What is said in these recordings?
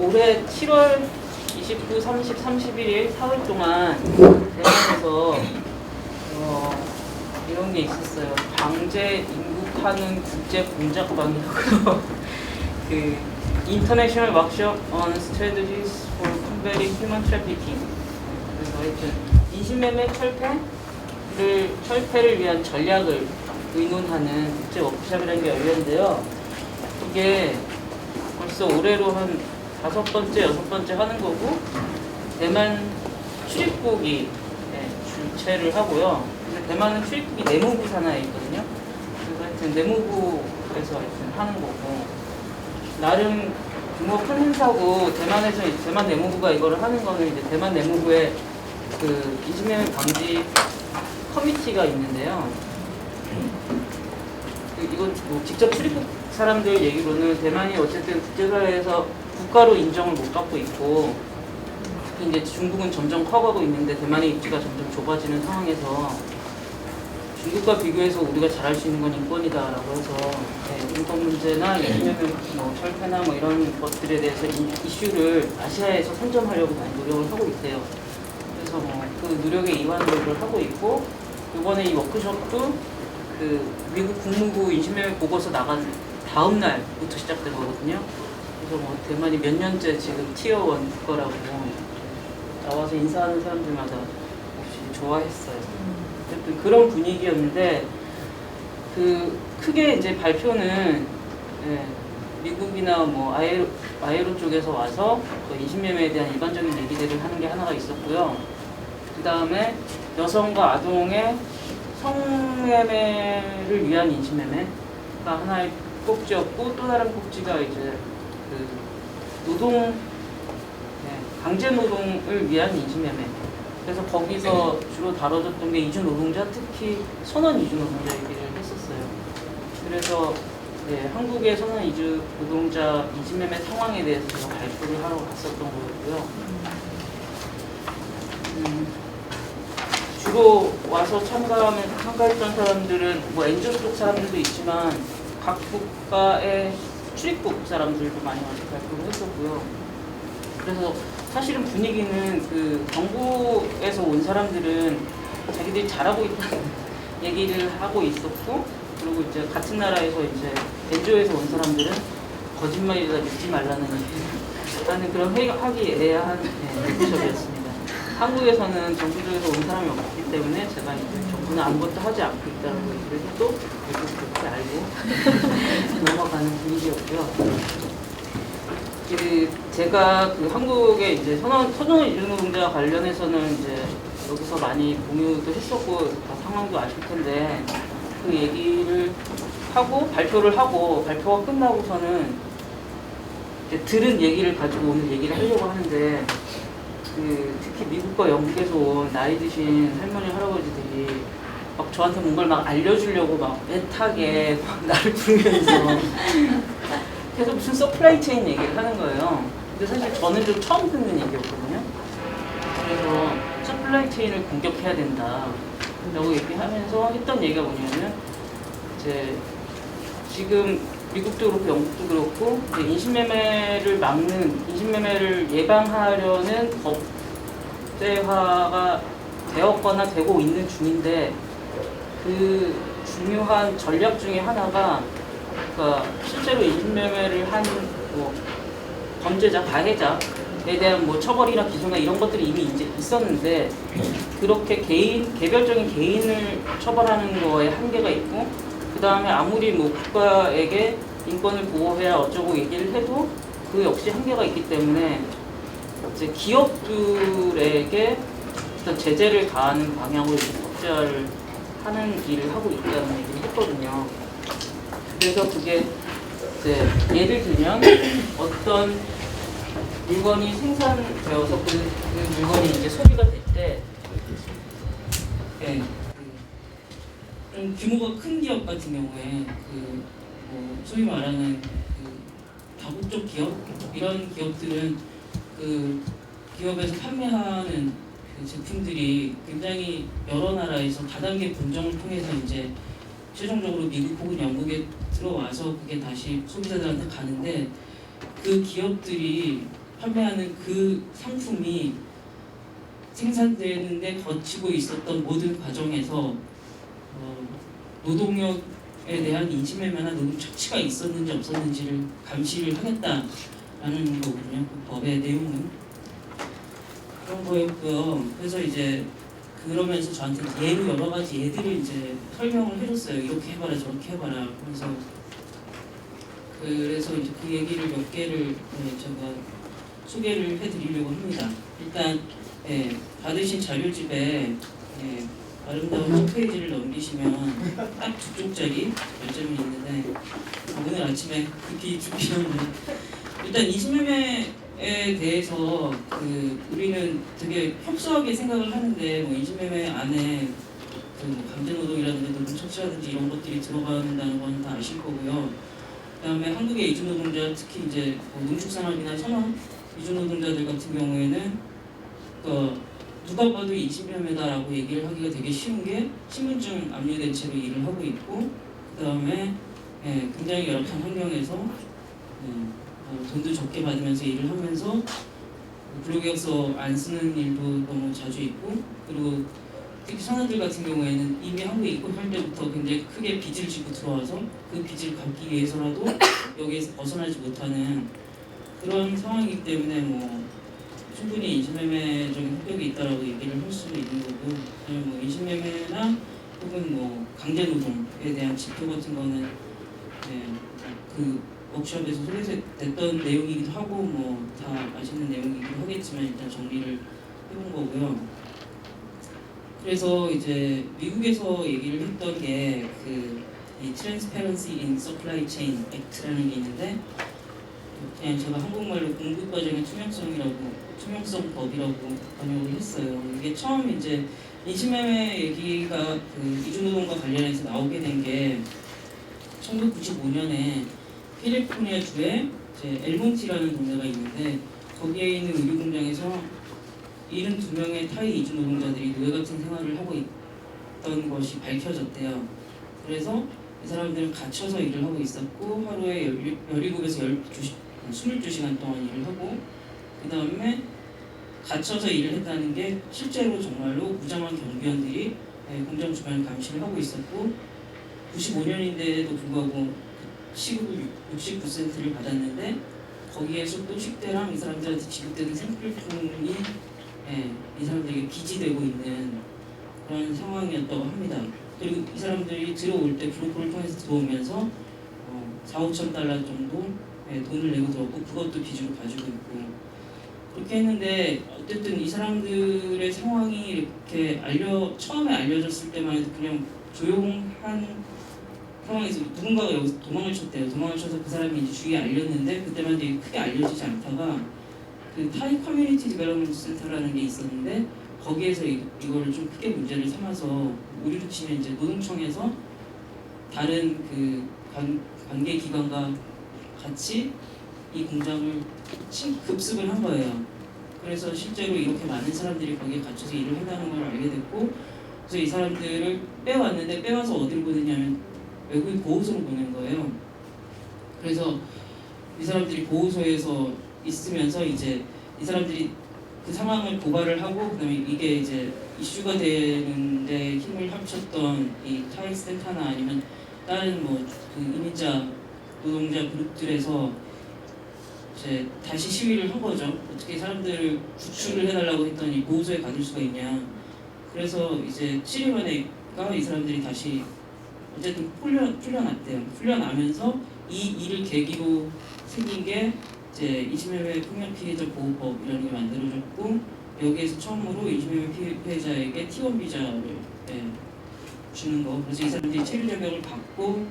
올해 7월 29, 30, 31일 사흘 동안 대만에서 이런 게 있었어요. 방제 인국하는 국제 공작방이라고요. 그 International Workshop on Strategies for Combating Human Trafficking. 그래서 하여튼 인신매매 철폐를 위한 전략을 의논하는 국제 워크숍이라는 게 열렸는데요. 이게 벌써 올해로 한 5번째, 6번째 하는 거고, 대만 출입국이 주최를 하고요. 근데 대만은 출입국이 내무부 산하에 있거든요. 그래서 하여튼 내무부에서 하여튼 하는 거고, 나름 규모 큰 행사고, 대만 내무부가 이거를 하는 거는 이제 대만 내무부의 그 인신매매 방지 커미티가 있는데요. 이거 뭐 직접 출입국 사람들 얘기로는 대만이 어쨌든 국제사회에서 국가로 인정을 못 받고 있고, 특히 이제 중국은 점점 커가고 있는데 대만의 입지가 점점 좁아지는 상황에서 중국과 비교해서 우리가 잘할 수 있는 건 인권이다라고 해서 인권 문제나 인신매매 뭐 철폐나 뭐 이런 것들에 대해서 이슈를 아시아에서 선점하려고 많이 노력을 하고 있대요. 그래서 뭐 그 노력에 이완을 하고 있고, 이번에 이 워크숍도 그 미국 국무부 인신매매 보고서 나간 다음 날부터 시작된 거거든요. 그래서 뭐 대만이 몇 년째 지금 티어 1 국가라고 나와서 인사하는 사람들마다 혹시 좋아했어요. 어쨌든 그런 분위기였는데, 그 크게 이제 발표는 미국이나 뭐 아이로 쪽에서 와서 그 인신매매에 대한 일반적인 얘기들을 하는 게 하나가 있었고요. 그 다음에 여성과 아동의 성매매를 위한 인신매매가 하나의 꼭지였고, 또 다른 꼭지가 이제 그 강제 노동을 위한 인신매매. 그래서 거기서 주로 다뤄졌던 게 이주 노동자, 특히 선원 이주 노동자 얘기를 했었어요. 그래서 한국의 선원 이주 노동자 인신매매 상황에 대해서 제가 발표를 하러 갔었던 거고요. 주로 와서 참가했던 사람들은 뭐 NGO 쪽 사람들도 있지만 각 국가의 출입국 사람들도 많이 와서 발표를 했었고요. 그래서 사실은 분위기는 그 정부에서 온 사람들은 자기들이 잘하고 있다는 얘기를 하고 있었고, 그리고 이제 같은 나라에서 이제 NGO에서 온 사람들은 거짓말이다 믿지 말라는 하는 그런 화기애애한 워크숍이었습니다. 한국에서는 정부적에서 온 사람이 없기 때문에 제가 이제 정부는 아무것도 하지 않고 있다는 걸 얘기를 해도 결국 그렇게 알고 넘어가는 분위기였고요. 제가 그 한국의 이제 선원 이주노동자 관련해서는 이제 여기서 많이 공유도 했었고 다 상황도 아실 텐데, 그 얘기를 하고 발표가 끝나고서는 이제 들은 얘기를 가지고 오늘 얘기를 하려고 하는데, 특히 미국과 영국에서 온 나이 드신 할머니 할아버지들이 막 저한테 뭔가를 막 알려주려고 막 애타게 막 나를 부르면서 계속 무슨 서플라이 체인 얘기를 하는 거예요. 근데 사실 저는 좀 처음 듣는 얘기였거든요. 그래서 서플라이 체인을 공격해야 된다 라고 얘기하면서 했던 얘기가 뭐냐면, 이제 지금 미국도 그렇고 영국도 그렇고 인신매매를 예방하려는 법제화가 되었거나 되고 있는 중인데, 그 중요한 전략 중에 하나가, 그러니까 실제로 인신매매를 한 뭐 범죄자, 가해자에 대한 뭐 처벌이나 기소나 이런 것들이 이미 이제 있었는데, 그렇게 개별적인 개인을 처벌하는 거에 한계가 있고, 그 다음에 아무리 뭐 국가에게 인권을 보호해야 어쩌고 얘기를 해도 그 역시 한계가 있기 때문에 이제 기업들에게 어떤 제재를 가하는 방향으로 법제화를 하는 일을 하고 있다는 얘기를 했거든요. 그래서 그게 이제 예를 들면 어떤 물건이 생산되어서 그 물건이 이제 소비가 될 때 좀 규모가 큰 기업 같은 경우에 뭐 소위 말하는 다국적 기업 이런 기업들은 그 기업에서 판매하는 그 제품들이 굉장히 여러 나라에서 다단계 공정을 통해서 이제 최종적으로 미국 혹은 영국에 들어와서 그게 다시 소비자들한테 가는데, 그 기업들이 판매하는 그 상품이 생산되는데 거치고 있었던 모든 과정에서 노동력에 대한 인지매매나 노동 착취가 있었는지 없었는지를 감시를 하겠다라는 거거든요. 그 법의 내용은 그런 거였고요. 그래서 이제 그러면서 저한테 예로 여러 가지 예들을 이제 설명을 해줬어요. 이렇게 해봐라 저렇게 해봐라. 그래서 이제 그 얘기를 몇 개를 제가 소개를 해드리려고 합니다. 일단 받으신 자료집에 아름다운 첫 페이지를 넘기시면 딱 두 쪽짜리 별점이 있는데 오늘 아침에 급히 준비했는데 일단 인신매매에 대해서 우리는 되게 협소하게 생각을 하는데 뭐 인신매매 안에 뭐 강제노동이라든지 노동착취라든지 이런 것들이 들어간다는 건 다 아실 거고요. 그다음에 한국의 이주노동자 특히 이제 농축산업이나 산업 이주노동자들 같은 경우에는 누가 봐도 인신매매다라고 얘기를 하기가 되게 쉬운 게 신분증 압류된 채로 일을 하고 있고 그 다음에 굉장히 열악한 환경에서 돈도 적게 받으면서 일을 하면서 근로계약서 안 쓰는 일도 너무 자주 있고 그리고 특히 선원들 같은 경우에는 이미 한국에 입국할 때부터 굉장히 크게 빚을 지고 들어와서 그 빚을 갚기 위해서라도 여기에서 벗어나지 못하는 그런 상황이기 때문에 뭐 충분히 인신매매적인 합격이 있다라고 얘기를 할 수도 있는 거고 뭐 인신매매나 혹은 뭐 강제노동에 대한 지표 같은 거는 그 워크숍에서 소개됐던 내용이기도 하고 뭐 다 아시는 내용이기도 하겠지만 일단 정리를 해본 거고요. 그래서 이제 미국에서 얘기를 했던 게 이 Transparency in Supply Chain Act라는 게 있는데 그냥 제가 한국말로 공급과정의 투명성법이라고 번역을 했어요. 이게 처음 이제 인신매매 얘기가 이주노동과 관련해서 나오게 된 게 1995년에 캘리포니아 주에 엘몬티라는 동네가 있는데 거기에 있는 의류 공장에서 72명의 타이 이주노동자들이 노예 같은 생활을 하고 있던 것이 밝혀졌대요. 그래서 이 사람들은 갇혀서 일을 하고 있었고 하루에 17에서 22시간 동안 일을 하고 그 다음에 갇혀서 일을 했다는 게 실제로 정말로 무장한 경비원들이 공장 주변을 감시를 하고 있었고 95년인데도 불구하고 시급을 69센트를 받았는데 거기에서 또 식대랑 이 사람들한테 지급되는 생필품이 이 사람들에게 빚이 되고 있는 그런 상황이었다고 합니다. 그리고 이 사람들이 들어올 때 브로커를 통해서 들어오면서 4,5천 달러 정도 돈을 내고 들어왔고 그것도 빚으로 가지고 있고 그렇게 했는데 어쨌든 이 사람들의 상황이 이렇게 처음에 알려졌을 때만 해도 그냥 조용한 상황에서 누군가가 여기서 도망을 쳤대요. 도망을 쳐서 그 사람이 이제 주위에 알렸는데 그때만 되게 크게 알려지지 않다가 그 타이 커뮤니티 디벨롭먼트 센터라는 게 있었는데 거기에서 이거를 좀 크게 문제를 삼아서 우리로 치면 이제 노동청에서 다른 그 관계 기관과 같이 이 공장을 급습을 한 거예요. 그래서 실제로 이렇게 많은 사람들이 거기에 갇혀서 일을 한다는 걸 알게 됐고 그래서 이 사람들을 빼왔는데 빼와서 어디로 보내냐면 외국인 보호소로 보낸 거예요. 그래서 이 사람들이 보호소에서 있으면서 이제 이 사람들이 그 상황을 고발을 하고 그다음에 이게 이제 이슈가 되는데 힘을 합쳤던 이 타이 센터나 아니면 다른 뭐 그 이민자 노동자 그룹들에서 이제 다시 시위를 한 거죠. 어떻게 사람들을 구출을 해달라고 했더니 보호소에 가둘 수가 있냐. 그래서 이제 7일 만에가 이 사람들이 다시 어쨌든 풀려났대요. 풀려나면서 이 일을 계기로 생긴 게 이제 인신매매 폭력 피해자 보호법이라는 게 만들어졌고 여기에서 처음으로 인신매매 피해자에게 T1 비자를 주는 거. 그래서 이 사람들이 체류 자격을 받고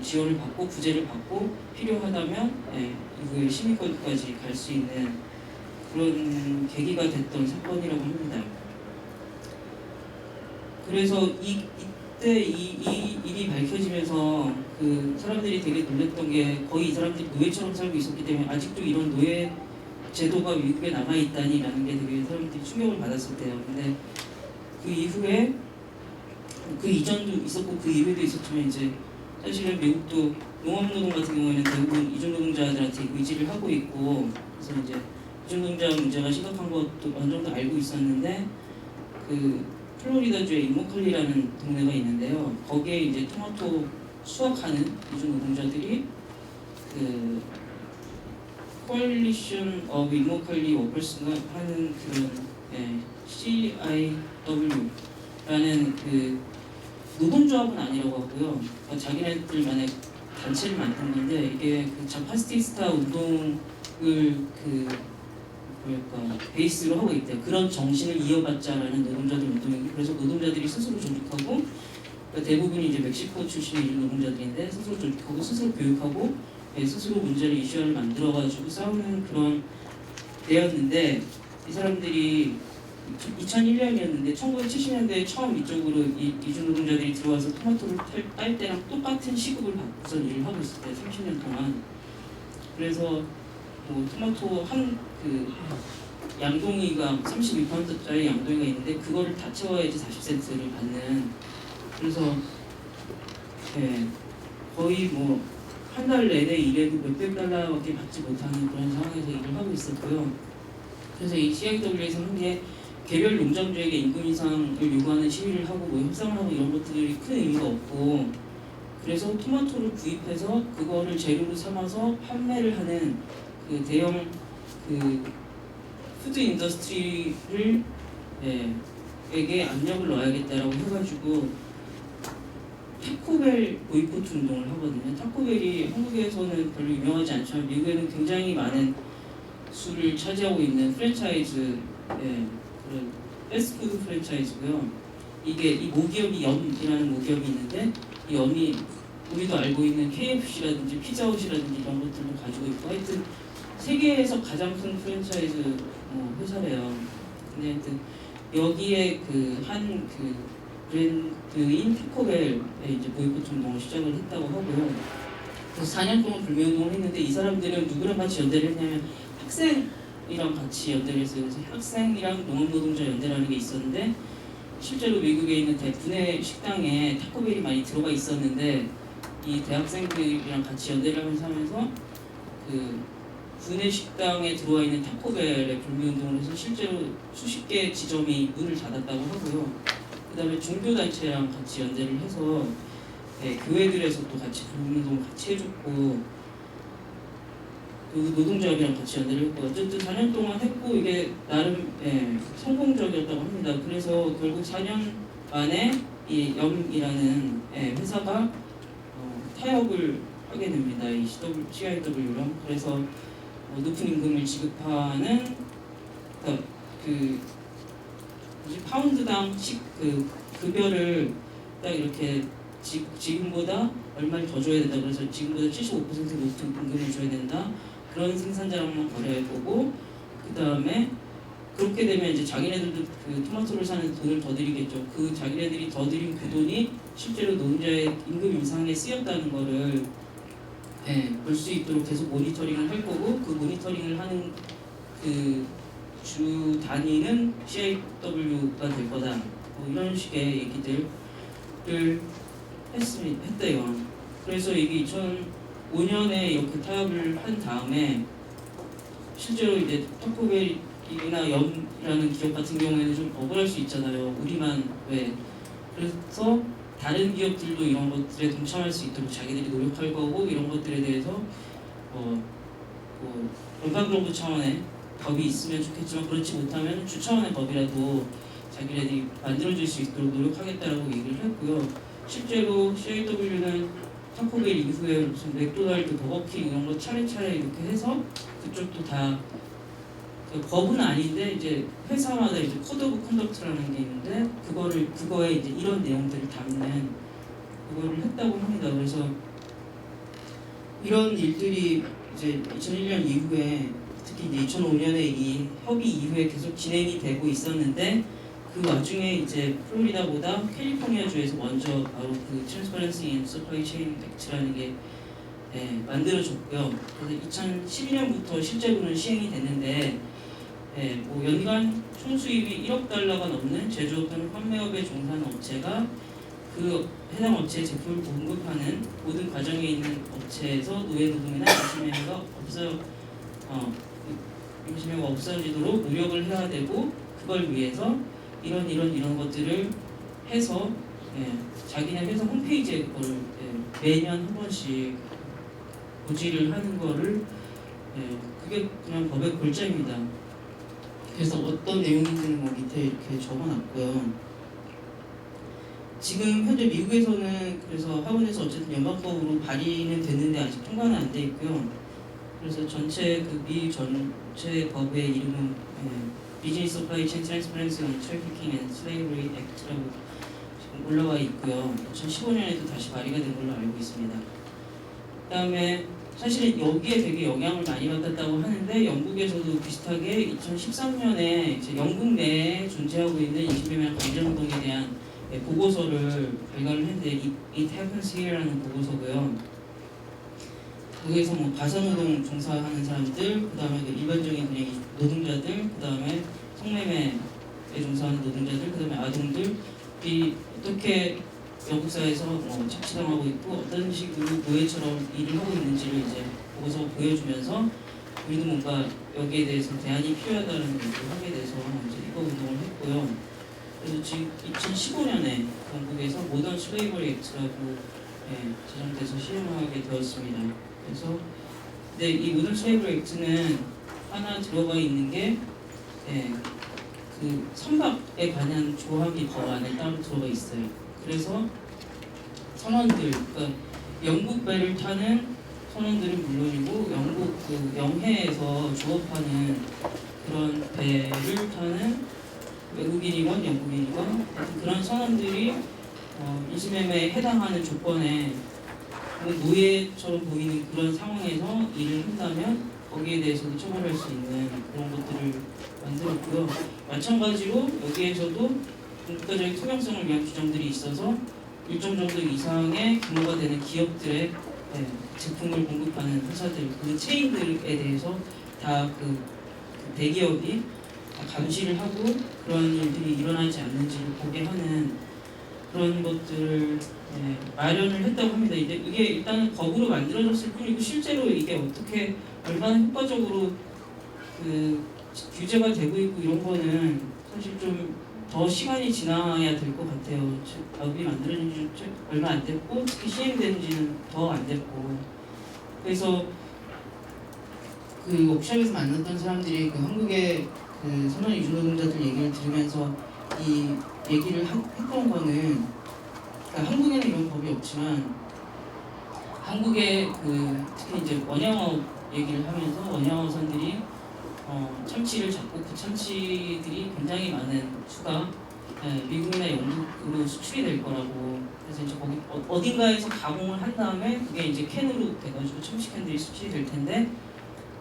지원을 받고 구제를 받고 필요하다면 이후에 시민권까지 갈 수 있는 그런 계기가 됐던 사건이라고 합니다. 그래서 이때 이 일이 밝혀지면서 그 사람들이 되게 놀랐던 게 거의 이 사람들이 노예처럼 살고 있었기 때문에 아직도 이런 노예 제도가 미국에 남아있다니라는 게 되게 사람들이 충격을 받았을 때요. 근데 그 이후에 그 이전도 있었고 그 이후에도 있었지만 이제 사실은 미국도 농업노동 같은 경우에는 대부분 이주노동자들한테 의지를 하고 있고 그래서 이제 이중노동자 문제가 심각한 것도 어느 정도 알고 있었는데 그 플로리다주의 인모컬리라는 동네가 있는데요. 거기에 이제 토마토 수확하는 이중노동자들이 그 Coalition of Immokalee Workers가 하는 그런 CIW라는 그 노동조합은 아니라고 하고요. 그러니까 자기네들만의 단체를 만든 건데 이게 그 자파스티스타 운동을 그 뭐랄까 베이스로 하고 있대요. 그런 정신을 이어받자라는 노동자들 운동이고 그래서 노동자들이 스스로 조직하고 그러니까 대부분이 이제 멕시코 출신의 노동자들인데 스스로 조직하고 스스로 교육하고 스스로 문제를 이슈화를 만들어가지고 싸우는 그런 데였는데 이 사람들이 2001년이었는데 1970년대에 처음 이쪽으로 이주노동자들이 들어와서 토마토를 딸 때랑 똑같은 시급을 받고서 일을 하고 있었대요. 30년 동안. 그래서 뭐 토마토 한 그 양동이가 32파운드짜리 양동이가 있는데 그거를 다 채워야지 40센트를 받는 그래서 거의 뭐 한 달 내내 일해도 몇백 달러밖에 받지 못하는 그런 상황에서 일을 하고 있었고요. 그래서 이 CIW에서 한 게 개별 농장주에게 임금 인상을 요구하는 시위를 하고 뭐 협상을 하고 이런 것들이 큰 의미가 없고 그래서 토마토를 구입해서 그거를 재료로 삼아서 판매를 하는 그 대형 그 푸드 인더스트리를 에게 압력을 넣어야겠다라고 해가지고 타코벨 보이콧 운동을 하거든요. 타코벨이 한국에서는 별로 유명하지 않지만 미국에는 굉장히 많은 수를 차지하고 있는 프랜차이즈 그런 패스트푸드 프랜차이즈고요. 이게 이 모기업이 염이라는 모기업이 있는데 이 염이 우리도 알고 있는 KFC라든지 피자헛이라든지 이런 것들도 가지고 있고 하여튼 세계에서 가장 큰 프랜차이즈 회사래요. 근데 하여튼 여기에 그 한 그 브랜드인 타코벨에 이제 보이콧 운동을 시작을 했다고 하고요. 그래서 4년 동안 불매운동을 했는데 이 사람들은 누구랑 같이 연대를 했냐면 학생이랑 같이 연대를 했어요. 그래서 학생이랑 농업노동자 연대라는 게 있었는데 실제로 미국에 있는 대부분의 식당에 타코벨이 많이 들어가 있었는데 이 대학생들이랑 같이 연대를 하면서 그 구내 식당에 들어와 있는 타코벨에 불매운동을 해서 실제로 수십 개 지점이 문을 닫았다고 하고요. 그 다음에 종교단체랑 같이 연대를 해서 교회들에서 또 같이 불매운동을 같이 해줬고 그 노동조합이랑 같이 연대를 했고 어쨌든 4년 동안 했고 이게 나름 성공적이었다고 합니다. 그래서 결국 4년 만에 이 염이라는 회사가 타협을 하게 됩니다. 이 CIW랑 그래서 높은 임금을 지급하는 그 파운드당 그 급여를 딱 이렇게 지금보다 얼마를 더 줘야 된다. 그래서 지금보다 75% 높은 임금을 줘야 된다. 그런 생산자랑만 거래할 거고 그 다음에 그렇게 되면 이제 자기네들도 그 토마토를 사는 돈을 더 드리겠죠. 그 자기네들이 더 드린 그 돈이 실제로 노동자의 임금 인상에 쓰였다는 거를 볼 수 있도록 계속 모니터링을 할 거고 그 모니터링을 하는 그 주 단위는 CIW가 될 거다. 뭐 이런 식의 얘기들을 했대요. 그래서 이게 2005년에 이렇게 타협을 한 다음에 실제로 이제 타코벨이나 염이라는 기업 같은 경우에는 좀 억울할 수 있잖아요. 우리만 왜? 그래서 다른 기업들도 이런 것들에 동참할 수 있도록 자기들이 노력할 거고 이런 것들에 대해서 연방정부 차원의 법이 있으면 좋겠지만 그렇지 못하면 주 차원의 법이라도 자기네들이 만들어질 수 있도록 노력하겠다라고 얘기를 했고요. 실제로 CIW는 타코벨 이후에 무슨 맥도날드, 버거킹 이런 거 차례차례 이렇게 해서 그쪽도 다 법은 아닌데 이제 회사마다 이제 코드 오브 컨덕트라는 게 있는데 그거에 이제 이런 내용들을 담는 그거를 했다고 합니다. 그래서 이런 일들이 이제 2001년 이후에 특히 이제 2005년에 이 협의 이후에 계속 진행이 되고 있었는데 그 와중에 이제 플로리다보다 캘리포니아주에서 먼저 바로 그 Transparency in Supply Chain Act라는 게 만들어졌고요. 그래서 2012년부터 실제로는 시행이 됐는데 뭐 연간 총 수입이 1억 달러가 넘는 제조업 또는 판매업에 종사하는 업체가 그 해당 업체에 제품을 공급하는 모든 과정에 있는 업체에서 노예 노동이나 인신매매가 없어요. 임시명가 없어지도록 노력을 해야 되고 그걸 위해서 이런 것들을 해서 자기네 회사 홈페이지에 그거를 매년 한 번씩 고지를 하는 거를 그게 그냥 법의 골자입니다. 그래서 어떤 내용인지는 뭐 밑에 이렇게 적어놨고요. 지금 현재 미국에서는 그래서 하원에서 어쨌든 연방법으로 발의는 됐는데 아직 통과는 안 돼 있고요. 그래서 전체 미 전체 법의 이름은 비즈니스 서플라이 체인 트랜스퍼런시 온 트래피킹 앤 슬레이브리 액트라고 지금 올라와 있고요. 2015년에도 다시 발의가 된 걸로 알고 있습니다. 그다음에 사실은 여기에 되게 영향을 많이 받았다고 하는데 영국에서도 비슷하게 2013년에 이제 영국 내에 존재하고 있는 인신매매 강제노동에 대한 보고서를 발간을 했는데 It Happens Here라는 보고서고요. 거기에서 뭐 가사노동 종사하는 사람들, 그 다음에 일반적인 그냥 노동자들, 그 다음에 성매매에 종사하는 노동자들, 그 다음에 아동들이 어떻게 영국 사회에서 뭐 착취당하고 있고 어떤 식으로 노예처럼 일을 하고 있는지를 이제 보고서 보여주면서 우리도 뭔가 여기에 대해서 대안이 필요하다는 얘기를 하게 돼서 이제 이거 운동을 했고요. 그래서 지금 2015년에 영국에서 모던 슬레이버리 액트라고 제정돼서 시행하게 되었습니다. 그래서 근데 이 모던 슬레이버리 액트는 하나 들어가 있는 게 그 선박에 관한 조항이 법안에 따로 들어가 있어요. 그래서 선원들, 그러니까 영국 배를 타는 선원들은 물론이고 영국 그 영해에서 조업하는 그런 배를 타는 외국인이건 영국인이건 그런 선원들이 인신매매에 해당하는 조건에 노예처럼 보이는 그런 상황에서 일을 한다면 거기에 대해서도 처벌할 수 있는 그런 것들을 만들었고요. 마찬가지로 여기에서도 국가적인 투명성을 위한 규정들이 있어서 일정 정도 이상의 규모가 되는 기업들의 제품을 공급하는 회사들, 그 체인들에 대해서 다 그 대기업이 다 감시를 하고 그런 일들이 일어나지 않는지를 보게 하는 그런 것들을 마련을 했다고 합니다. 이게 일단은 법으로 만들어졌을 뿐이고 실제로 이게 어떻게 얼마나 효과적으로 그 규제가 되고 있고 이런 거는 사실 좀 더 시간이 지나야 될 것 같아요. 법이 만들어진 지 얼마 안 됐고 특히 시행된 지는 더 안 됐고 그래서 그 워크숍에서 만났던 사람들이 그 한국의 그 선원 이주 노동자들 얘기를 들으면서 이 얘기를 했던 거는 그러니까 한국에는 이런 법이 없지만 한국의 그 특히 이제 원양업 얘기를 하면서 원양어선들이 참치를 잡고 그 참치들이 굉장히 많은 수가 미국이나 영국으로 수출이 될 거라고 그래서 이제 거기 어딘가에서 가공을 한 다음에 그게 이제 캔으로 돼가지고 참치캔들이 수출이 될 텐데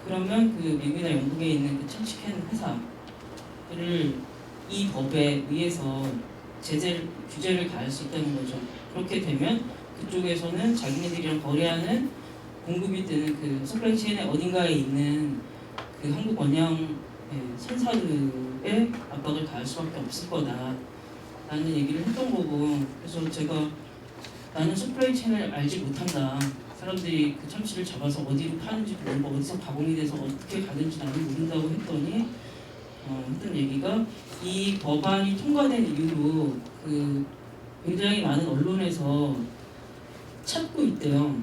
그러면 그 미국이나 영국에 있는 그 참치캔 회사를 이 법에 의해서 규제를 가할 수 있다는 거죠. 그렇게 되면 그쪽에서는 자기네들이랑 거래하는 공급이 되는 그 서플라이 체인의 어딘가에 있는 그 한국 원양 선사들의 압박을 가할 수밖에 없을 거다 라는 얘기를 했던 거고 그래서 제가 나는 서플라이 체인을 알지 못한다 사람들이 그 참치를 잡아서 어디로 파는지 모르고 어디서 가공이 돼서 어떻게 가는지 나는 모른다고 했더니 했던 얘기가 이 법안이 통과된 이후로 그 굉장히 많은 언론에서 찾고 있대요.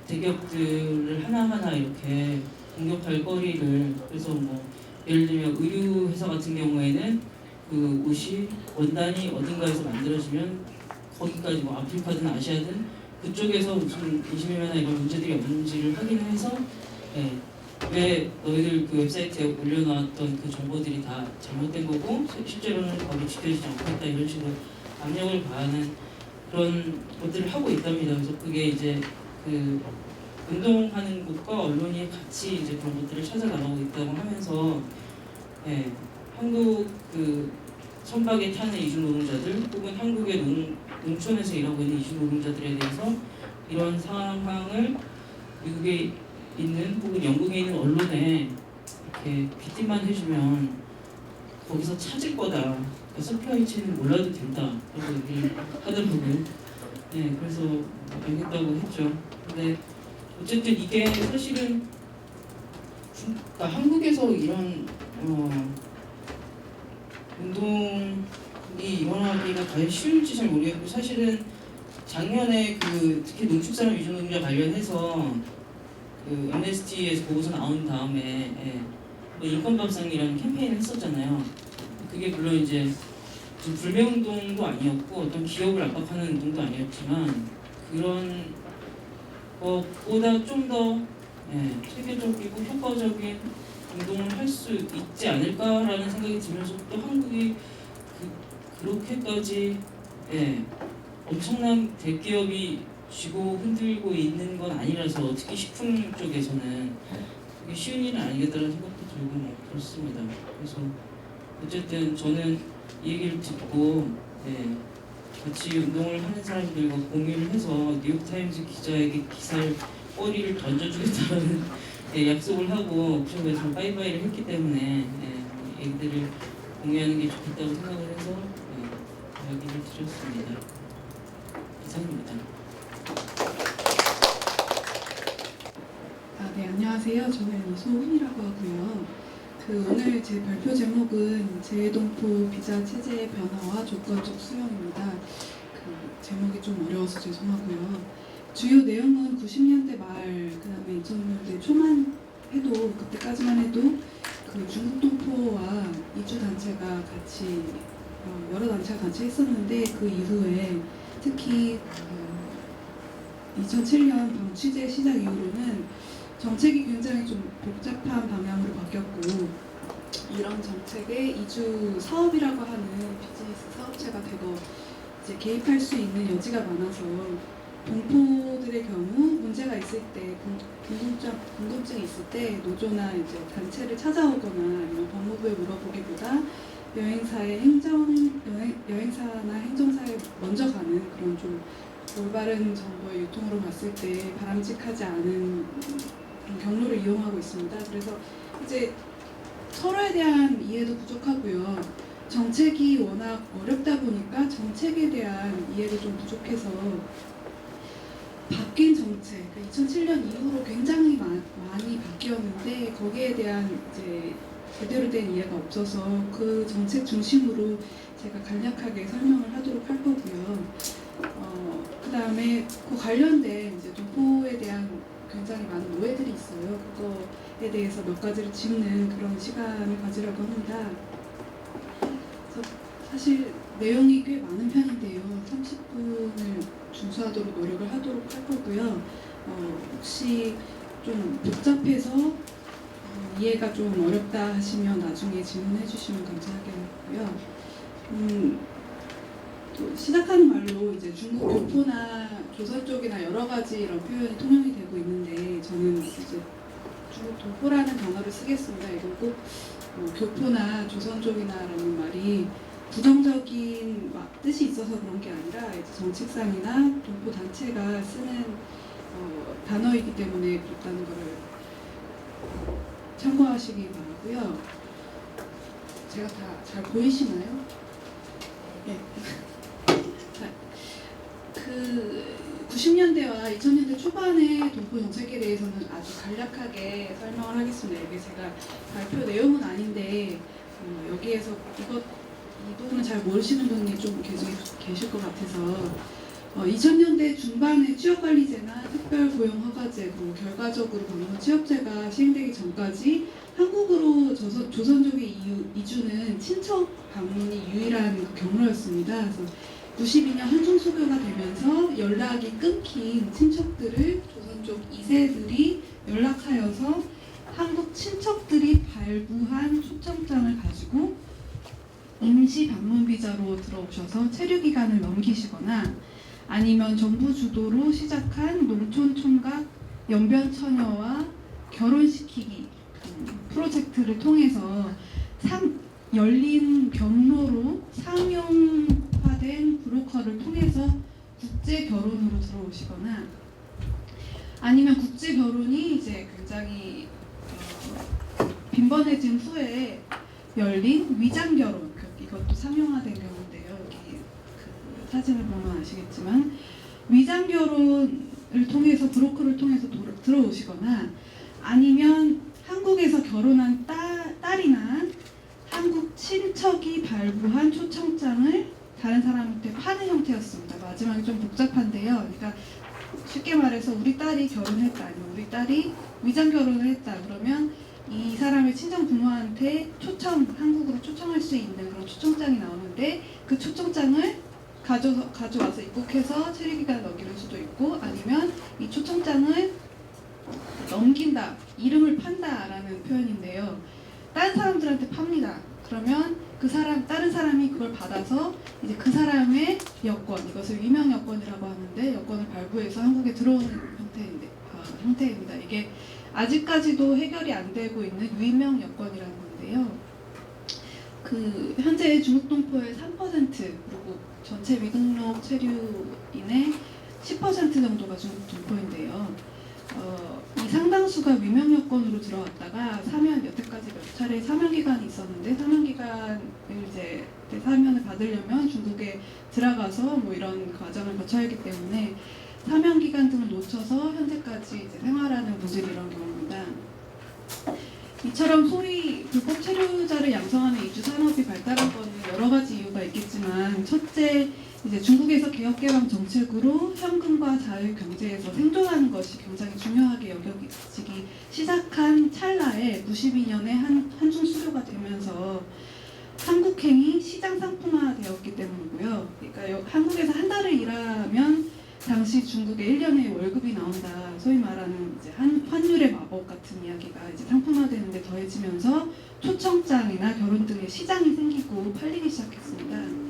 대기업들을 하나하나 이렇게 공격할 거리를 그래서 뭐 예를 들면 의류 회사 같은 경우에는 그 옷이 원단이 어딘가에서 만들어지면 거기까지 뭐 아프리카든 아시아든 그쪽에서 무슨 인신매매나 이런 문제들이 없는지를 확인해서 왜 너희들 그 웹사이트에 올려놓았던 그 정보들이 다 잘못된 거고 실제로는 법이 지켜지지 않고 있다 이런 식으로 압력을 가하는 그런 것들을 하고 있답니다. 그래서 그게 이제 그 운동하는 곳과 언론이 같이 이제 그런 것들을 찾아나가고 있다고 하면서 한국 그 선박에 타는 이주 노동자들 혹은 한국의 농촌에서 일하고 있는 이주 노동자들에 대해서 이런 상황을 미국에 있는 혹은 영국에 있는 언론에 이렇게 귀띔만 해주면 거기서 찾을 거다. 그러니까 서플라이 체인은 몰라도 된다. 라고 얘기를 하더라고요. 그래서 알겠다고 했죠. 근데 어쨌든 이게 사실은 그러니까 한국에서 이런 운동이 일어나기가 과연 쉬울지 잘 모르겠고, 사실은 작년에 그 특히 농축산업 위주 노동자 관련해서 그 MST에서 보고서 나온 다음에 뭐 인권밥상이라는 캠페인을 했었잖아요. 그게 물론 이제 좀 불매운동도 아니었고 어떤 기업을 압박하는 운동도 아니었지만 그런 것보다 좀 더 체계적이고 효과적인 운동을 할 수 있지 않을까라는 생각이 들면서 또 한국이 그렇게까지 엄청난 대기업이 쥐고 흔들고 있는 건 아니라서, 특히 식품 쪽에서는 그게 쉬운 일은 아니겠다는 생각도 들고 뭐 그렇습니다. 그래서 어쨌든 저는 이 얘기를 듣고 같이 운동을 하는 사람들과 공유를 해서 뉴욕타임즈 기자에게 기사를 꼬리를 던져주겠다는 약속을 하고 옥션에서 빠이빠이를 했기 때문에 얘기들을 공유하는 게 좋겠다고 생각을 해서 이야기를 드렸습니다. 이상입니다. 네, 안녕하세요. 저는 이소훈이라고 하고요. 오늘 제 발표 제목은 재동포 비자 체제의 변화와 조건적 수용입니다. 제목이 좀 어려워서 죄송하고요. 주요 내용은 90년대 말, 그다음에 2000년대 초만 해도, 그때까지만 해도 중국 동포와 이주 단체가 같이 여러 단체가 같이 했었는데, 그 이후에 특히 2007년 방취제 시작 이후로는 정책이 굉장히 좀 복잡한 방향으로 바뀌었고, 이런 정책에 이주 사업이라고 하는 비즈니스 사업체가 되고 이제 개입할 수 있는 여지가 많아서 동포들의 경우 문제가 있을 때, 궁금증이 있을 때 노조나 이제 단체를 찾아오거나 아니면 법무부에 물어보기보다 여행사나 행정사에 먼저 가는 그런 좀 올바른 정보의 유통으로 봤을 때 바람직하지 않은 그런 경로를 이용하고 있습니다. 그래서 이제 서로에 대한 이해도 부족하고요. 정책이 워낙 어렵다 보니까 정책에 대한 이해도 좀 부족해서 바뀐 정책, 2007년 이후로 굉장히 많이 바뀌었는데 거기에 대한 이제 제대로 된 이해가 없어서 그 정책 중심으로 제가 간략하게 설명을 하도록 할 거고요. 그 다음에 그 관련된 이제 동포에 대한 굉장히 많은 오해들이 있어요. 그거에 대해서 몇 가지를 짚는 그런 시간을 가지려고 합니다. 그래서 사실 내용이 꽤 많은 편인데요. 30분을 준수하도록 노력을 하도록 할 거고요. 혹시 좀 복잡해서 이해가 좀 어렵다 하시면 나중에 질문해 주시면 감사하겠고요. 또 시작하는 말로 이제 중국 교포나 조선 쪽이나 여러 가지 이런 표현이 통용이 되고 있는데, 저는 이제 중국 동포라는 단어를 쓰겠습니다. 이건 꼭 교포나 조선 쪽이나라는 말이 부정적인 뜻이 있어서 그런 게 아니라 이제 정책상이나 동포 단체가 쓰는 단어이기 때문에 그렇다는 것을 참고하시기 바라고요. 제가 다 잘 보이시나요? 네. 90년대와 2000년대 초반의 동포 정책에 대해서는 아주 간략하게 설명을 하겠습니다. 이게 제가 발표 내용은 아닌데 여기에서 이 부분은 잘 모르시는 분이 좀 계실 것 같아서 2000년대 중반에 취업관리제나 특별고용허가제, 그리고 결과적으로 방문 취업제가 시행되기 전까지 한국으로 조선족의 이주는 친척 방문이 유일한 경로였습니다. 그래서 92년 한중수교가 되면서 연락이 끊긴 친척들을 조선족 2세들이 연락하여서 한국 친척들이 발부한 초청장을 가지고 임시 방문 비자로 들어오셔서 체류 기간을 넘기시거나, 아니면 정부 주도로 시작한 농촌 총각 연변 처녀와 결혼시키기 프로젝트를 통해서 열린 경로로 상용화된 브로커를 통해서 국제 결혼으로 들어오시거나, 아니면 국제 결혼이 이제 굉장히 빈번해진 후에 열린 위장 결혼, 이것도 상용화된 경우인데요. 여기 그 사진을 보면 아시겠지만 위장 결혼을 통해서 브로커를 통해서 들어오시거나, 아니면 한국에서 결혼한 딸이나 한국 친척이 발부한 초청장을 다른 사람한테 파는 형태였습니다. 마지막에 좀 복잡한데요. 그러니까 쉽게 말해서 우리 딸이 결혼했다, 아니면 우리 딸이 위장 결혼을 했다. 그러면 이 사람의 친정 부모한테 한국으로 초청할 수 있는 그런 초청장이 나오는데 그 초청장을 가져와서 입국해서 체류기간을 넘길 수도 있고, 아니면 이 초청장을 넘긴다, 이름을 판다라는 표현인데요. 다른 사람들한테 팝니다. 그러면 다른 사람이 그걸 받아서 이제 그 사람의 여권, 이것을 위명 여권이라고 하는데, 여권을 발부해서 한국에 들어오는 형태입니다. 이게 아직까지도 해결이 안 되고 있는 위명 여권이라는 건데요. 현재 중국 동포의 3%, 그리고 전체 미등록 체류인의 10% 정도가 중국 동포인데요. 이 상당수가 위명 여권으로 들어왔다가 여태까지 몇 차례 사면 기간이 있었는데, 사면 기간을 이제 사면을 받으려면 중국에 들어가서 뭐 이런 과정을 거쳐야 하기 때문에 사면 기간 등을 놓쳐서 현재까지 이제 생활하는 분들이 이런 경우입니다. 이처럼 소위 불법 체류자를 양성하는 이주 산업이 발달한 것은 여러 가지 이유가 있겠지만, 첫째, 이제 중국에서 개혁개방 정책으로 현금과 자유 경제에서 생존하는 것이 굉장히 중요하게 여겨지기 시작한 찰나에 92년에 한중 수교가 되면서 한국행이 시장 상품화 되었기 때문이고요. 그러니까 한국에서 한 달을 일하면 당시 중국에 1년에 월급이 나온다, 소위 말하는 이제 환율의 마법 같은 이야기가 이제 상품화되는데 더해지면서 초청장이나 결혼 등의 시장이 생기고 팔리기 시작했습니다.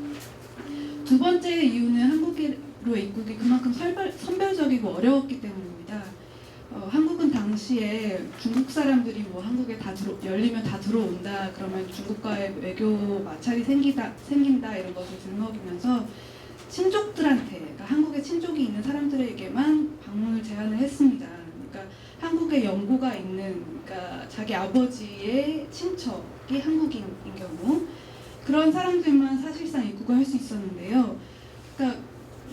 두 번째 이유는 한국으로 입국이 그만큼 선별적이고 어려웠기 때문입니다. 한국은 당시에 중국 사람들이 뭐 한국에 열리면 다 들어온다, 그러면 중국과의 외교 마찰이 생긴다 이런 것을 들먹이면서 친족들한테, 그러니까 한국에 친족이 있는 사람들에게만 방문을 제한을 했습니다. 그러니까 한국에 연고가 있는, 그러니까 자기 아버지의 친척이 한국인인 경우, 그런 사람들만 사실상 입국을 할 수 있었는데요. 그러니까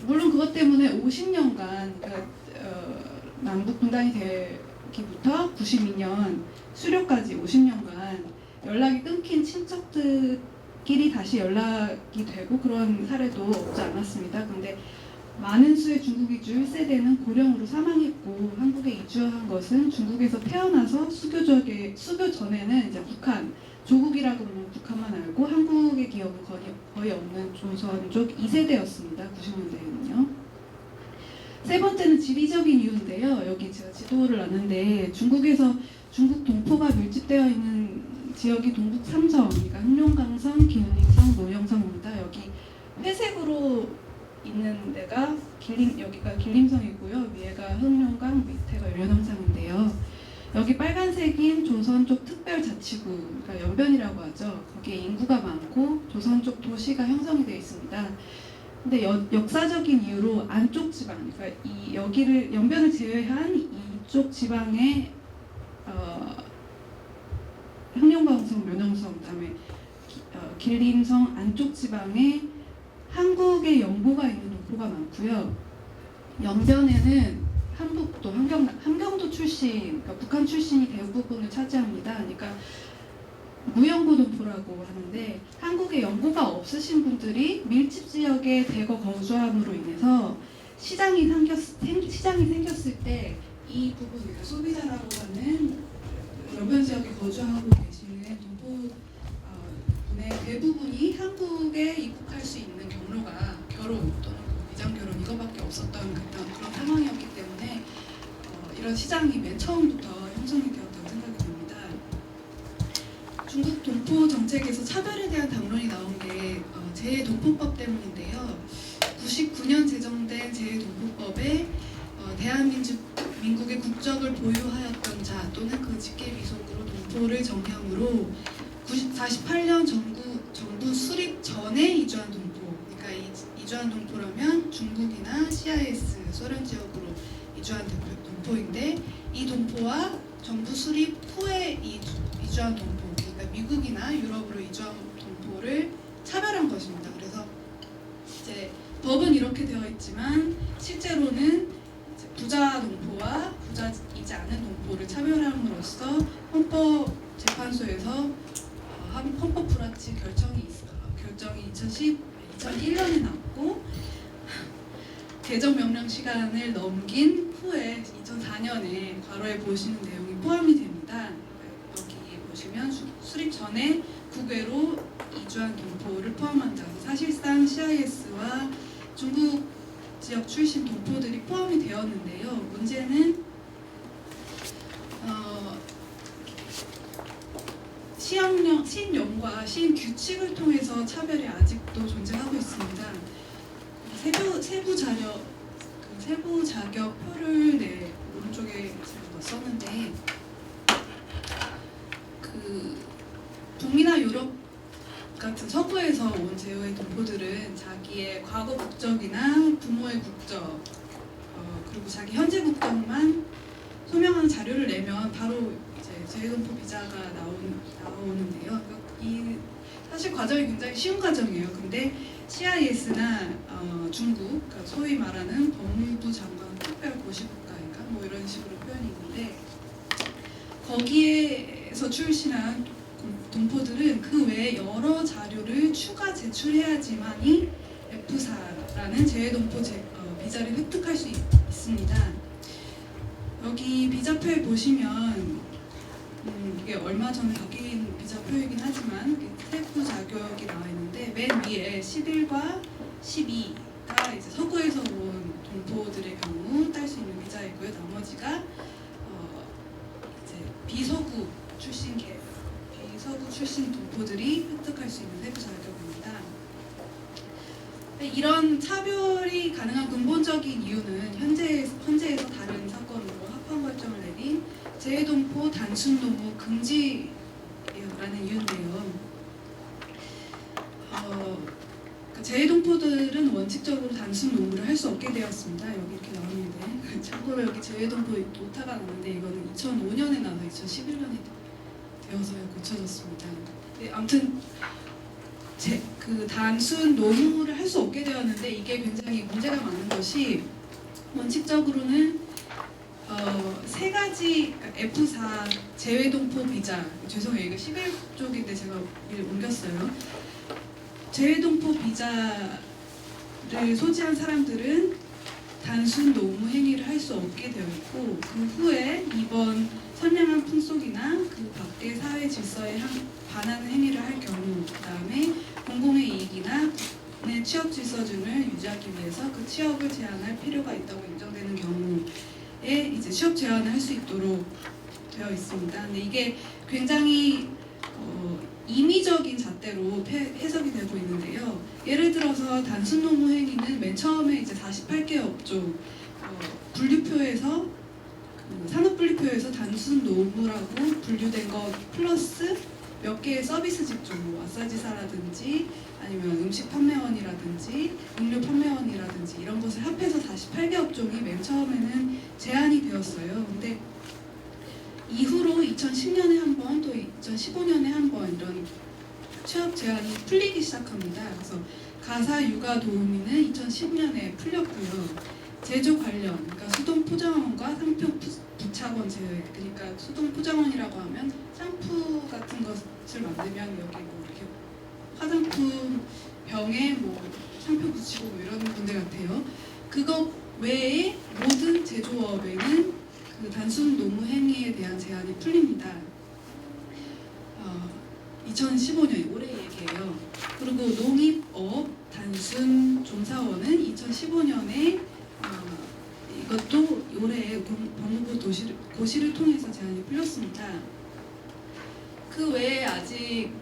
물론 그것 때문에 50년간, 그러니까 남북 분단이 되기부터 92년 수료까지 50년간 연락이 끊긴 친척들끼리 다시 연락이 되고 그런 사례도 없지 않았습니다. 근데 많은 수의 중국 이주 1세대는 고령으로 사망했고, 한국에 이주한 것은 중국에서 태어나서 수교 전에는 이제 조국이라고 하면 북한만 알고 한국의 기억은 거의 없는 조선족 2세대였습니다. 90년대에는요. 세 번째는 지리적인 이유인데요. 여기 제가 지도를 놨는데, 중국 동포가 밀집되어 있는 지역이 동북 3성, 그러니까 흑룡강성, 길림성, 노영성입니다. 여기 회색으로 있는 데가 여기가 길림성이고요. 위에가 흑룡강, 밑에가 유련왕성인데요. 여기 빨간색인 조선 쪽 특별자치구, 그러니까 연변이라고 하죠. 거기에 인구가 많고 조선 쪽 도시가 형성이 되어 있습니다. 근데 역사적인 이유로 안쪽 지방, 그러니까 여기를 연변을 제외한 이쪽 지방에 흑룡강성, 묘령성, 그다음에 길림성 안쪽 지방에 한국의 연고가 있는 동포가 많고요. 연변에는 한북도, 함경도 출신, 그러니까 북한 출신이 대부분을 차지합니다. 그러니까 무연고 동포라고 하는데, 한국에 연고가 없으신 분들이 밀집 지역에 대거 거주함으로 인해서 시장이 생겼을 때 이 부분, 그러니까 소비자라고 하는 연변 지역에 거주하고 계시는 동포 분의 대부분이 한국에 입국할 수 있는 경로가 결혼 또는 위장 결혼 이거밖에 없었던 그런 상황이었기 때문에 이런 시장이 맨 처음부터 형성이 되었다고 생각이 됩니다. 중국 동포 정책에서 차별에 대한 담론이 나온 게 재동포법 때문인데요. 99년 제정된 재동포법에 대한민국의 국적을 보유하였던 자 또는 그 직계비속으로 동포를 정형으로 48년 정부 수립 전에 이주한 동포, 그러니까 이주한 동포라면 중국이나 CIS, 소련 지역으로 이주한 동포인데, 이 동포와 정부 수립 후에 이주한 동포, 그러니까 미국이나 유럽으로 이주한 동포를 차별한 것입니다. 그래서 이제 법은 이렇게 되어 있지만 실제로는 부자 동포와 부자이지 않은 동포를 차별함으로써 헌법재판소에서 헌법 불합치 결정이 2001년에 나왔고 개정 명령 시간을 넘긴 후에 2004년에 괄호에 보시는 내용이 포함이 됩니다. 여기 보시면 수립 전에 국외로 이주한 동포를 포함한다. 사실상 CIS와 중국 지역 출신 동포들이 포함이 되었는데요. 문제는 시행령과 시행 규칙을 통해서 차별이 아직도 존재하고 있습니다. 세부 자격표를 오른쪽에 제가 썼는데 북미나 유럽 같은 서구에서 온 제후의 동포들은 자기의 과거 국적이나 부모의 국적 그리고 자기 현재 국적만 소명하는 자료를 내면 바로 이제 재외동포 비자가 나오는데요. 사실 과정이 굉장히 쉬운 과정이에요. 근데 CIS나 중국, 그러니까 소위 말하는 법무부 장관 특별 고시국가인가 뭐 이런 식으로 표현이 있는데 거기에서 출신한 동포들은 그 외에 여러 자료를 추가 제출해야지만이 F4라는 재외동포 비자를 획득할 수 있습니다. 여기 비자표에 보시면 이게 얼마 전에 바뀐 비자표이긴 하지만 세부 자격이 나와 있는데 맨 위에 11과 12가 이제 서구에서 온 동포들의 경우 딸 수 있는 비자이고요. 나머지가 이제 비서구 출신 동포들이 획득할 수 있는 세부 자격입니다. 이런 차별이 가능한 근본적인 이유는 현재에서 다른 사건으로 합헌 결정을 내린 재외동포 단순 노무 금지라는 이유인데요. 재외동포들은 원칙적으로 단순 노무를 할 수 없게 되었습니다. 여기 이렇게 나오는데 참고로 여기 재외동포 오타가 나는데 이거는 2005년에 나와서 2011년에 되어서 고쳐졌습니다. 아무튼 그 단순 노무를 할 수 없게 되었는데 이게 굉장히 문제가 많은 것이 원칙적으로는 세 가지 F4 재외동포 비자 죄송해요 이거 11쪽인데 제가 옮겼어요. 재외동포 비자를 소지한 사람들은 단순 노무 행위를 할 수 없게 되어 있고 그 후에 이번 선량한 풍속이나 그 밖의 사회 질서에 반하는 행위를 할 경우 그 다음에 공공의 이익이나 내 취업 질서 등을 유지하기 위해서 그 취업을 제한할 필요가 있다고 인정되는 경우에 이제 취업 제한을 할 수 있도록 되어 있습니다. 근데 이게 굉장히 임의적인 잣대로 해석이 되고 있는데요. 예를 들어서 단순 노무 행위는 맨 처음에 이제 48개 업종 분류표에서 산업 분류표에서 단순 노무라고 분류된 것 플러스 몇 개의 서비스 직종, 뭐 마사지사라든지 아니면 음식 판매원이라든지 음료 판매원이라든지 이런 것을 합해서 48개 업종이 맨 처음에는 제한이 되었어요. 근데 이후로 2010년에 한 번, 또 2015년에 한 번 이런 취업 제한이 풀리기 시작합니다. 그래서 가사 육아 도우미는 2010년에 풀렸고요. 제조 관련, 그러니까 수동 포장원과 상표 부착원 제외, 그러니까 수동 포장원이라고 하면 샴푸 같은 것을 만들면 여기 뭐 이렇게 화장품 병에 뭐 샴푸 붙이고 뭐 이런 분들 같아요. 그거 외에 모든 제조업에는 그 단순 노무 행위에 대한 제한이 풀립니다. 2015년 올해 얘기예요. 그리고 농입업 단순 종사원은 2015년에 이것도 올해 법무부 고시를 통해서 제한이 풀렸습니다. 그 외에 아직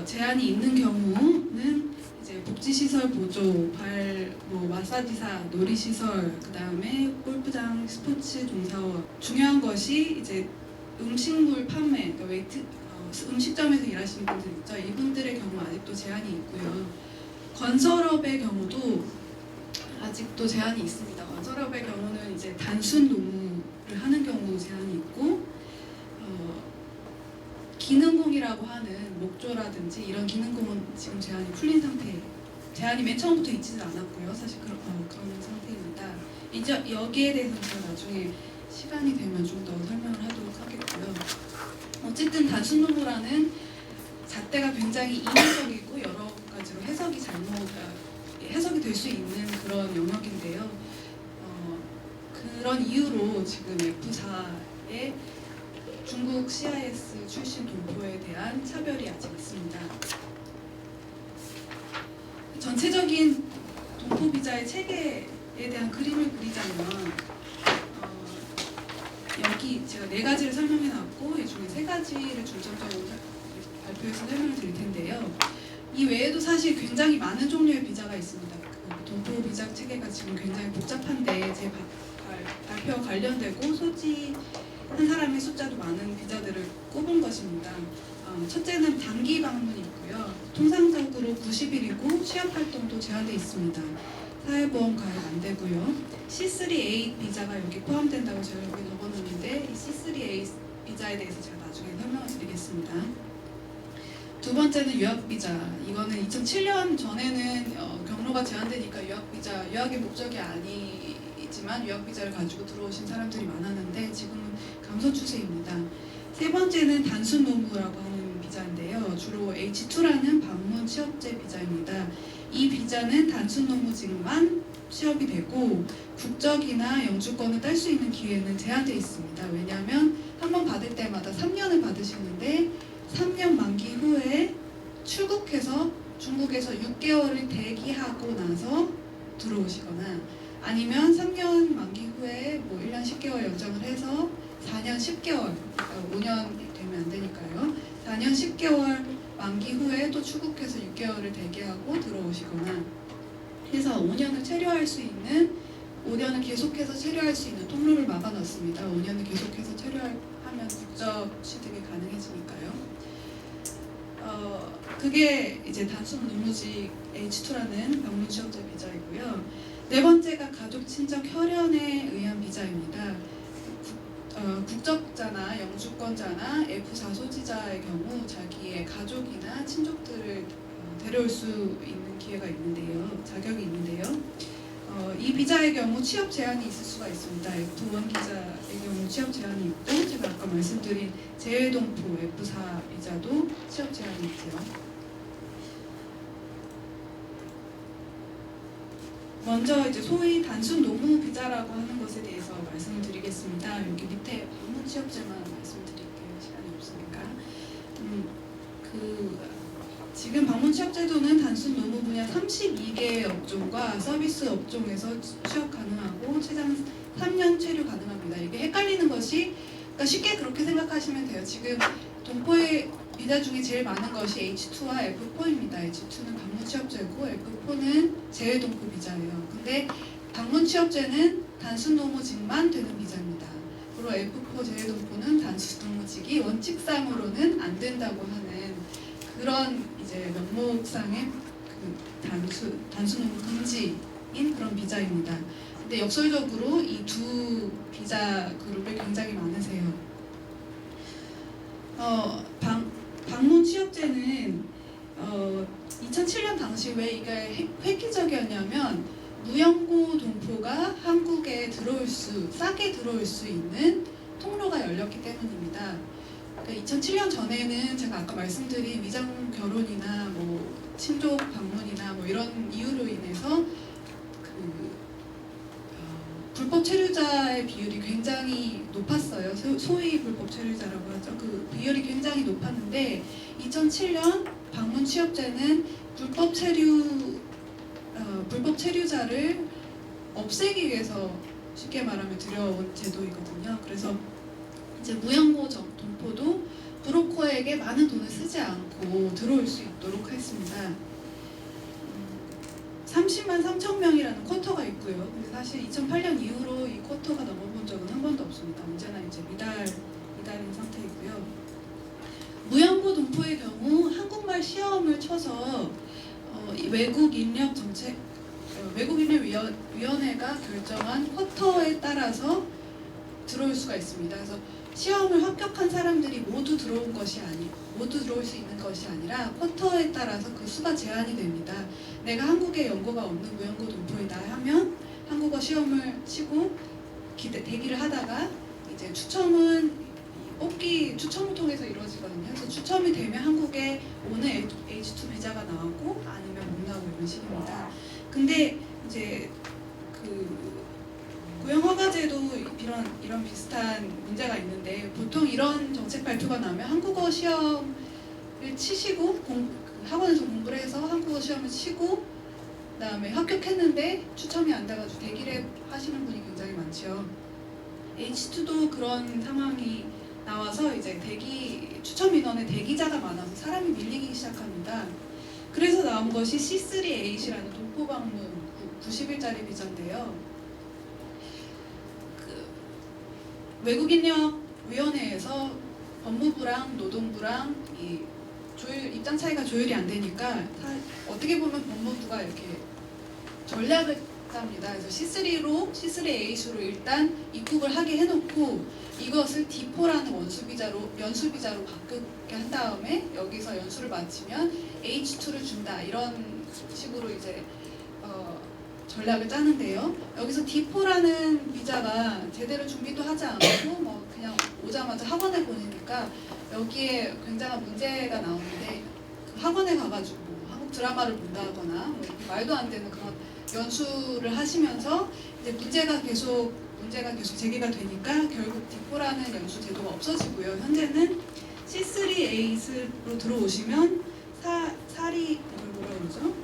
제한이 있는 경우는 이제 복지시설 보조, 뭐 마사지사, 놀이시설, 그 다음에 골프장, 스포츠 종사원. 중요한 것이 이제 음식물 판매, 그러니까 음식점에서 일하시는 분들 있죠. 이분들의 경우 아직도 제한이 있고요. 건설업의 경우도 아직도 제한이 있습니다. 건설업의 경우는 이제 단순 노무를 하는 경우 제한이 있고 기능공이라고 하는 목조라든지 이런 기능공은 지금 제한이 풀린 상태예요. 제한이 맨 처음부터 있지는 않았고요. 사실 그런 상태입니다. 이제 여기에 대해서는 제가 나중에 시간이 되면 좀 더 설명을 하도록 하겠고요. 어쨌든 단순 노무라는 잣대가 굉장히 인위적이고 여러 가지로 해석이 될 수 있는 그런 영역인데요. 그런 이유로 지금 F4의 중국 CIS 출신 동포에 대한 차별이 아직 있습니다. 전체적인 동포 비자의 체계에 대한 그림을 그리자면 여기 제가 4가지를 설명해 놨고 이 중에 3가지를 중점적으로 발표해서 설명을 드릴 텐데요. 이 외에도 사실 굉장히 많은 종류의 비자가 있습니다. 그 동포 비자 체계가 지금 굉장히 복잡한데 제 발표와 관련되고 소지한 사람의 숫자도 많은 비자들을 꼽은 것입니다. 첫째는 단기 방문이 있고요. 통상적으로 90일이고 취업 활동도 제한되어 있습니다. 사회보험 가입 안 되고요. C3A 비자가 여기 포함된다고 제가 여기 적어놨는데 이 C3A 비자에 대해서 제가 나중에 설명을 드리겠습니다. 두 번째는 유학 비자. 이거는 2007년 전에는 경로가 제한되니까 유학의 목적이 아니지만 유학 비자를 가지고 들어오신 사람들이 많았는데 지금은 감소 추세입니다. 세 번째는 단순 노무라고 하는 비자인데요. 주로 H2라는 방문 취업제 비자입니다. 이 비자는 단순 노무직만 취업이 되고 국적이나 영주권을 딸 수 있는 기회는 제한되어 있습니다. 왜냐하면 한 번 받을 때마다 3년을 받으시는데 3년 만기 후에 출국해서 중국에서 6개월을 대기하고 나서 들어오시거나 아니면 3년 만기 후에 뭐 1년 10개월 연장을 해서 4년 10개월, 그러니까 5년 되면 안 되니까요. 4년 10개월 만기 후에 또 출국해서 6개월을 대기하고 들어오시거나 해서 5년을 체류할 수 있는 5년을 계속해서 체류할 수 있는 통로를 막아놨습니다. 5년을 계속해서 체류하면 국적 취득이 가능해지니까요. 그게 이제 단순 노무직 H2라는 방문 취업자 비자이고요. 네 번째가 가족 친척 혈연에 의한 비자입니다. 국적자나 영주권자나 F4 소지자의 경우 자기의 가족이나 친족들을 데려올 수 있는 기회가 있는데요. 자격이 있는데요. 이 비자의 경우 취업 제한이 있을 수가 있습니다. F1 비자의 경우 취업 제한이 있고 제가 아까 말씀드린 재외동포 F4 비자도 취업 제한이 있죠. 먼저 이제 소위 단순 노무 비자라고 하는 것에 대해서 말씀을 드리겠습니다. 여기 밑에 방문 취업제만 말씀드릴게요. 시간이 없으니까. 지금 방문 취업 제도는 단순 노무 분야 32개 업종과 서비스 업종에서 취업 가능하고 최장 3년 체류 가능합니다. 이게 헷갈리는 것이 그러니까 쉽게 그렇게 생각하시면 돼요. 지금 동포의 비자 중에 제일 많은 것이 H2와 F4입니다. H2는 방문 취업제고 F4는 재외동포 비자예요. 근데 방문 취업제는 단순 노무직만 되는 비자입니다. 그리고 F4 재외동포는 단순 노무직이 원칙상으로는 안 된다고 하는 그런 이제 명목상의 단순 노무 금지인 그런 비자입니다. 근데 역설적으로 이 두 비자 그룹이 굉장히 많으세요. 방문 취업제는 2007년 당시 왜 이게 획기적이었냐면 무연고 동포가 한국에 싸게 들어올 수 있는 통로가 열렸기 때문입니다. 그러니까 2007년 전에는 제가 아까 말씀드린 위장 결혼이나 뭐 친족 방문이나 뭐 이런 이유로 인해서 불법 체류자의 비율이 굉장히 높았어요. 소위 불법 체류자라고 하죠. 그 비율이 굉장히 높았는데 2007년 방문 취업제는 불법 체류자를 없애기 위해서 쉽게 말하면 들여온 제도이거든요. 그래서 이제 무연고 동포도 브로커에게 많은 돈을 쓰지 않고 들어올 수 있도록 했습니다. 30만 3천 명이라는 쿼터가 있고요. 근데 사실 2008년 이후로 이 쿼터가 넘어본 적은 한 번도 없습니다. 언제나 이제 미달인 상태이고요. 무연고 동포의 경우 한국말 시험을 쳐서 외국인력위원회가 결정한 쿼터에 따라서 들어올 수가 있습니다. 그래서 시험을 합격한 사람들이 모두 들어올 수 있는 것이 아니라 쿼터에 따라서 그 수가 제한이 됩니다. 내가 한국에 연고가 없는 무연고 동포이다 하면 한국어 시험을 치고 대기를 하다가 이제 추첨은 뽑기 추첨을 통해서 이루어지거든요. 그래서 추첨이 되면 한국에 오는 H2 비자가 나오고 아니면 못 나오고 이런 식입니다. 근데 이제 그 고용 허가제도 이런 비슷한 문제가 있는데 보통 이런 정책 발표가 나면 한국어 시험을 치시고 학원에서 공부를 해서 한국어 시험을 치고 그다음에 합격했는데 추첨이 안 돼가지고 대기를 하시는 분이 굉장히 많죠. H2도 그런 상황이 나와서 이제 추첨 인원에 대기자가 많아서 사람이 밀리기 시작합니다. 그래서 나온 것이 C3H라는 동포 방문 90일짜리 비자인데요. 외국인력위원회에서 법무부랑 노동부랑 이 입장 차이가 조율이 안 되니까 어떻게 보면 법무부가 이렇게 전략을 짭니다. 그래서 C3H로 일단 입국을 하게 해놓고 이것을 D4라는 연수비자로 바꾸게 한 다음에 여기서 연수를 마치면 H2를 준다 이런 식으로 이제 전략을 짜는데요. 여기서 D4라는 비자가 제대로 준비도 하지 않고 뭐 그냥 오자마자 학원에 보내니까 여기에 굉장한 문제가 나오는데 그 학원에 가가지고 한국 드라마를 본다거나 뭐 말도 안 되는 그런 연수를 하시면서 이제 문제가 계속 제기가 되니까 결국 D4라는 연수 제도가 없어지고요. 현재는 C3A로 들어오시면 뭐라 그러죠?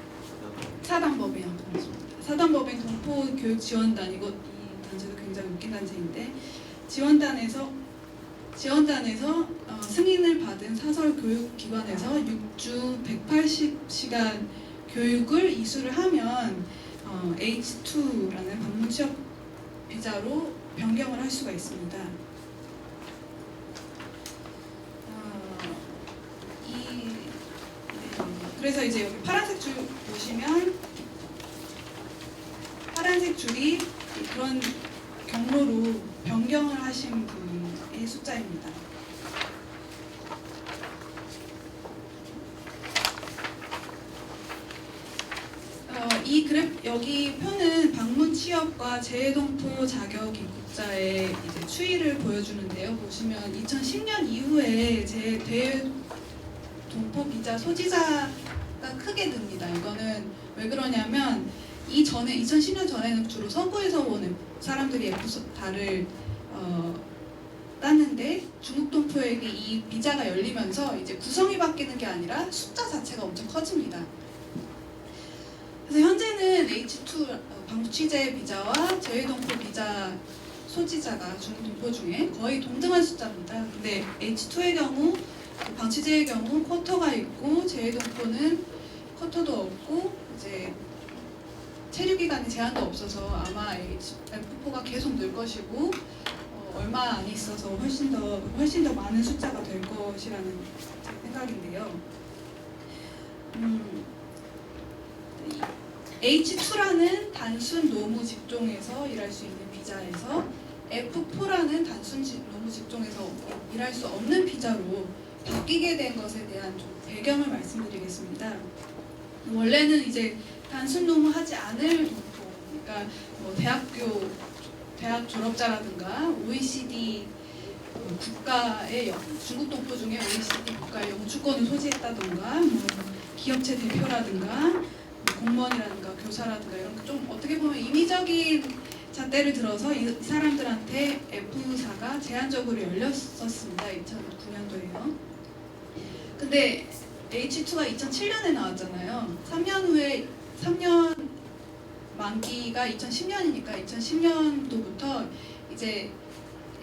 사단법인 동포교육지원단 이 단체도 굉장히 웃긴 단체인데 지원단에서 승인을 받은 사설교육기관에서 6주 180시간 교육을 이수를 하면 H2라는 방문 취업 비자로 변경을 할 수가 있습니다. 그래서 이제 여기 파란색 줄 보시면 파란색 줄이 그런 경로로 변경을 하신 분의 숫자입니다. 여기 표는 방문 취업과 재동포 자격 입국자의 이제 추이를 보여주는데요. 보시면 2010년 이후에 대동포 비자 소지자가 크게 듭니다. 이거는 왜 그러냐면 2010년 전에는 주로 서구에서 온 사람들이 F4를 땄는데 중국 동포에게 이 비자가 열리면서 이제 구성이 바뀌는 게 아니라 숫자 자체가 엄청 커집니다. 그래서 현재는 H2 방문 취재 비자와 재외동포 비자 소지자가 중국 동포 중에 거의 동등한 숫자입니다. 근데 H2의 경우 방치제의 경우 쿼터가 있고 재외동포는 쿼터도 없고 이제 체류 기간에 제한도 없어서 아마 F4가 계속 늘 것이고 얼마 안 있어서 훨씬 더 많은 숫자가 될 것이라는 생각인데요. H2라는 단순 노무 직종에서 일할 수 있는 비자에서 F4라는 단순 노무 직종에서 일할 수 없는 비자로 바뀌게 된 것에 대한 좀 배경을 말씀드리겠습니다. 원래는 이제 단순 노무하지 않을 동포, 그러니까 뭐 대학 졸업자라든가 OECD 국가의 중국 동포 중에 OECD 국가의 영주권을 소지했다든가 뭐 기업체 대표라든가 공무원이라든가 교사라든가 이런 좀 어떻게 보면 인위적인 잣대를 들어서 이 사람들한테 F4가 제한적으로 열렸었습니다. 2009년도에요. 근데 H2가 2007년에 나왔잖아요. 3년 만기가 2010년이니까 2010년도부터 이제